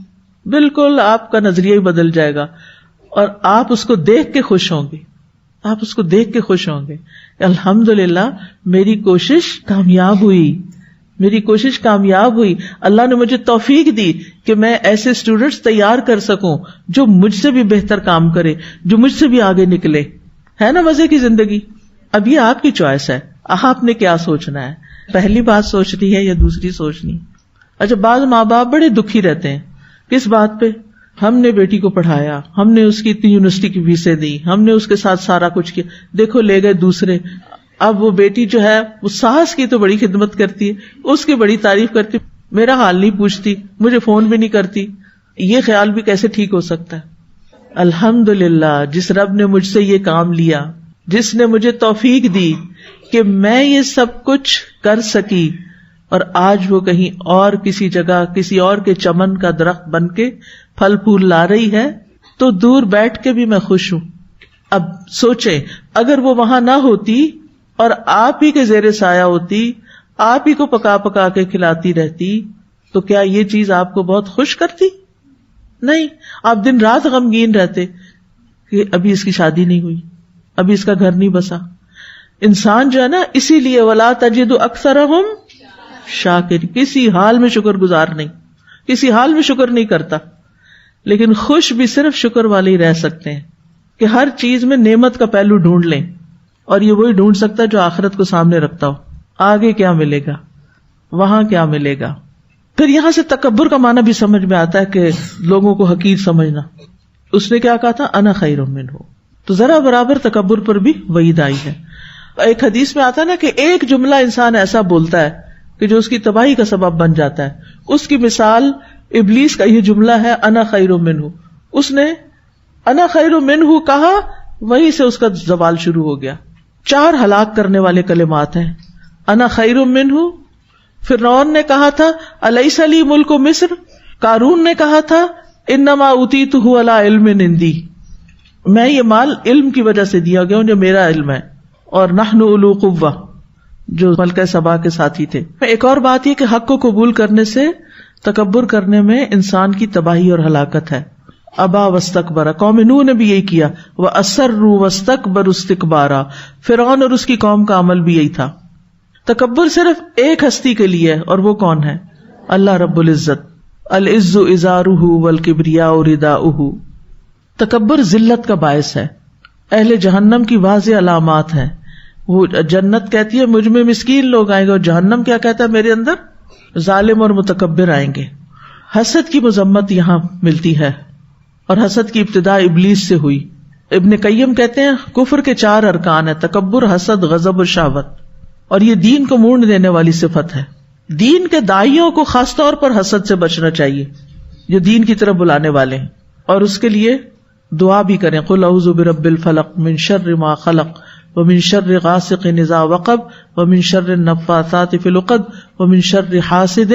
بالکل آپ کا نظریہ ہی بدل جائے گا اور آپ اس کو دیکھ کے خوش ہوں گے. آپ اس کو دیکھ کے خوش ہوں گے. الحمدللہ میری کوشش کامیاب ہوئی، میری کوشش کامیاب ہوئی. اللہ نے مجھے توفیق دی کہ میں ایسے اسٹوڈنٹس تیار کر سکوں جو مجھ سے بھی بہتر کام کرے، جو مجھ سے بھی آگے نکلے. ہے نا مزے کی زندگی؟ اب یہ آپ کی چوائس ہے، آپ نے کیا سوچنا ہے. پہلی بات سوچنی ہے یا دوسری سوچنی؟ اچھا، بعض ماں باپ بڑے دکھی رہتے ہیں. کس بات پہ؟ ہم نے بیٹی کو پڑھایا، ہم نے اس کی اتنی یونیورسٹی کی فیسیں دی، ہم نے اس کے ساتھ سارا کچھ کیا، دیکھو لے گئے دوسرے. اب وہ بیٹی جو ہے وہ ساس کی تو بڑی خدمت کرتی ہے، اس کی بڑی تعریف کرتی، میرا حال نہیں پوچھتی، مجھے فون بھی نہیں کرتی. یہ خیال بھی کیسے ٹھیک ہو سکتا ہے؟ الحمدللہ جس رب نے مجھ سے یہ کام لیا، جس نے مجھے توفیق دی کہ میں یہ سب کچھ کر سکی، اور آج وہ کہیں اور کسی جگہ کسی اور کے چمن کا درخت بن کے پھل پھول لا رہی ہے، تو دور بیٹھ کے بھی میں خوش ہوں. اب سوچیں اگر وہ وہاں نہ ہوتی اور آپ ہی کے زیر سایہ ہوتی، آپ ہی کو پکا پکا کے کھلاتی رہتی، تو کیا یہ چیز آپ کو بہت خوش کرتی؟ نہیں، آپ دن رات غمگین رہتے کہ ابھی اس کی شادی نہیں ہوئی، ابھی اس کا گھر نہیں بسا. انسان جو ہے نا، اسی لیے وَلَا تَجِدُ أَكْثَرَهُمْ شاکر، کسی حال میں شکر گزار نہیں، کسی حال میں شکر نہیں کرتا. لیکن خوش بھی صرف شکر والے ہی رہ سکتے ہیں کہ ہر چیز میں نعمت کا پہلو ڈھونڈ لیں، اور یہ وہی ڈھونڈ سکتا ہے جو آخرت کو سامنے رکھتا ہو. آگے کیا ملے گا، وہاں کیا ملے گا. پھر یہاں سے تکبر کا معنی بھی سمجھ میں آتا ہے کہ لوگوں کو حقیر سمجھنا. اس نے کیا کہا تھا؟ انا خیر منہ. تو ذرا برابر تکبر پر بھی وعید آئی ہے. ایک حدیث میں آتا ہے نا کہ ایک جملہ انسان ایسا بولتا ہے کہ جو اس کی تباہی کا سبب بن جاتا ہے. اس کی مثال ابلیس کا یہ جملہ ہے، انا خیر منہ. اس نے انا خیر منہ کہا، وہیں سے اس کا زوال شروع ہو گیا. 4 ہلاک کرنے والے کلمات ہیں. انا خیر منہ، فرعون نے کہا تھا الیس لی ملک مصر، قارون نے کہا تھا انما اوتیتہ علی علم عندی، میں یہ مال علم کی وجہ سے دیا گیا ہوں جو میرا علم ہے. اور نحن اولو قوہ، جو ملکہ سبا کے ساتھی تھے. ایک اور بات یہ کہ حق کو قبول کرنے سے تکبر کرنے میں انسان کی تباہی اور ہلاکت ہے. ابا واستکبر، قوم نوح نے بھی یہی کیا. واسروا واستکبروا استکبارا، فرعون اور اس کی قوم کا عمل بھی یہی تھا. تکبر صرف ایک ہستی کے لیے ہے، اور وہ کون ہے؟ اللہ رب العزت. العز ازارہ والکبریاء رداؤہ. تکبر ذلت کا باعث ہے. اہل جہنم کی واضح علامات ہیں. وہ جنت کہتی ہے مجھ میں مسکین لوگ آئیں گے، اور جہنم کیا کہتا ہے؟ میرے اندر ظالم اور متکبر آئیں گے. حسد کی مذمت یہاں ملتی ہے، اور حسد کی ابتدا ابلیس سے ہوئی. ابن قیم کہتے ہیں کفر کے 4 ارکان ہیں، تکبر، حسد، غضب اور شہوت، اور یہ دین کو موڑ دینے والی صفت ہے. دین کے داعیوں کو خاص طور پر حسد سے بچنا چاہیے، جو دین کی طرف بلانے والے ہیں، اور اس کے لیے دعا بھی کریں. قل اعوذ برب الفلق من شر ما خلق ومن شر غاسق اذا وقب ومن شر النفاثات فی العقد ومن شر حاسد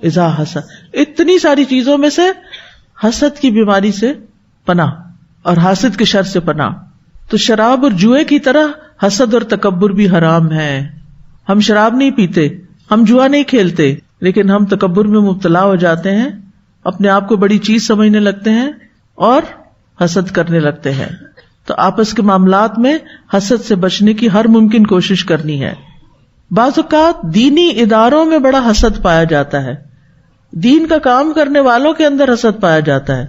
اذا حسد. اتنی ساری چیزوں میں سے حسد کی بیماری سے پناہ، اور حاسد کے شر سے پناہ. تو شراب اور جوئے کی طرح حسد اور تکبر بھی حرام ہے. ہم شراب نہیں پیتے، ہم جوا نہیں کھیلتے، لیکن ہم تکبر میں مبتلا ہو جاتے ہیں، اپنے آپ کو بڑی چیز سمجھنے لگتے ہیں اور حسد کرنے لگتے ہیں. تو آپس کے معاملات میں حسد سے بچنے کی ہر ممکن کوشش کرنی ہے. بعض اوقات دینی اداروں میں بڑا حسد پایا جاتا ہے، دین کا کام کرنے والوں کے اندر حسد پایا جاتا ہے.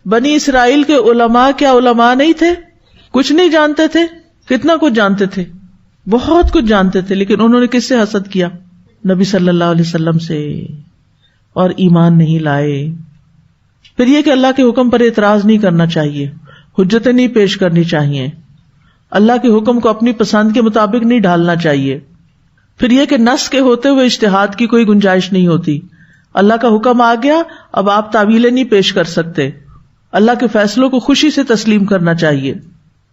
بنی اسرائیل کے علماء کیا علماء نہیں تھے؟ کچھ نہیں جانتے تھے؟ کتنا کچھ جانتے تھے، بہت کچھ جانتے تھے، لیکن انہوں نے کس سے حسد کیا؟ نبی صلی اللہ علیہ وسلم سے، اور ایمان نہیں لائے. پھر یہ کہ اللہ کے حکم پر اعتراض نہیں کرنا چاہیے، حجتیں نہیں پیش کرنی چاہیے، اللہ کے حکم کو اپنی پسند کے مطابق نہیں ڈھالنا چاہیے. پھر یہ کہ نص کے ہوتے ہوئے اجتہاد کی کوئی گنجائش نہیں ہوتی. اللہ کا حکم آ گیا، اب آپ تعویلیں نہیں پیش کر سکتے. اللہ کے فیصلوں کو خوشی سے تسلیم کرنا چاہیے.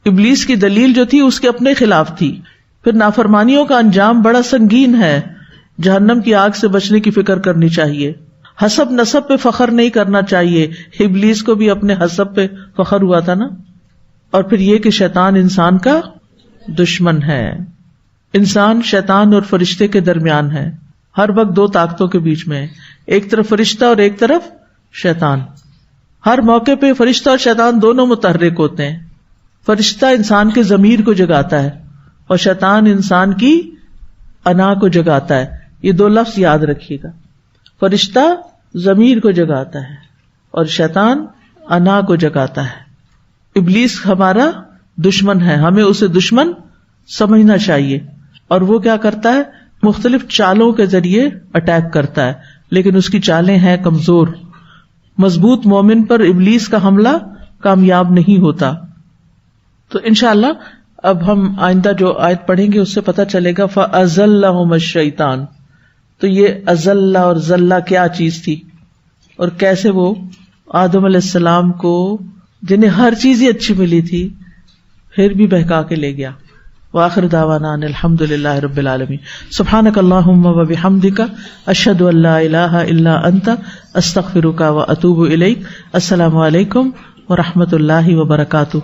ابلیس کی دلیل جو تھی اس کے اپنے خلاف تھی. پھر نافرمانیوں کا انجام بڑا سنگین ہے، جہنم کی آگ سے بچنے کی فکر کرنی چاہیے. حسب نسب پہ فخر نہیں کرنا چاہیے، ابلیس کو بھی اپنے حسب پہ فخر ہوا تھا نا. اور پھر یہ کہ شیطان انسان کا دشمن ہے، انسان شیطان اور فرشتے کے درمیان ہے. ہر وقت دو طاقتوں کے بیچ میں ہے، ایک طرف فرشتہ اور ایک طرف شیطان. ہر موقع پہ فرشتہ اور شیطان دونوں متحرک ہوتے ہیں. فرشتہ انسان کے ضمیر کو جگاتا ہے اور شیطان انسان کی انا کو جگاتا ہے. یہ دو لفظ یاد رکھیے گا، فرشتہ ضمیر کو جگاتا ہے اور شیطان انا کو جگاتا ہے. ابلیس ہمارا دشمن ہے، ہمیں اسے دشمن سمجھنا چاہیے. اور وہ کیا کرتا ہے؟ مختلف چالوں کے ذریعے اٹیک کرتا ہے، لیکن اس کی چالیں ہیں کمزور. مضبوط مومن پر ابلیس کا حملہ کامیاب نہیں ہوتا. تو انشاءاللہ اب ہم آئندہ جو آیت پڑھیں گے اس سے پتہ چلے گا فَأَزَلَّهُمَ الشَّيْطَانُ. تو یہ ازلہ اور ذلہ کیا چیز تھی اور کیسے وہ آدم علیہ السلام کو جنہیں ہر چیز ہی اچھی ملی تھی پھر بھی بہکا کے لے گیا. وآخر دعوانا ان الحمد للہ رب العالمین. سبحانک اللہم وبحمدک اشہد ان لا الہ الا انت استغفرک واتوب الیک. السلام علیکم ورحمۃ اللہ وبرکاتہ.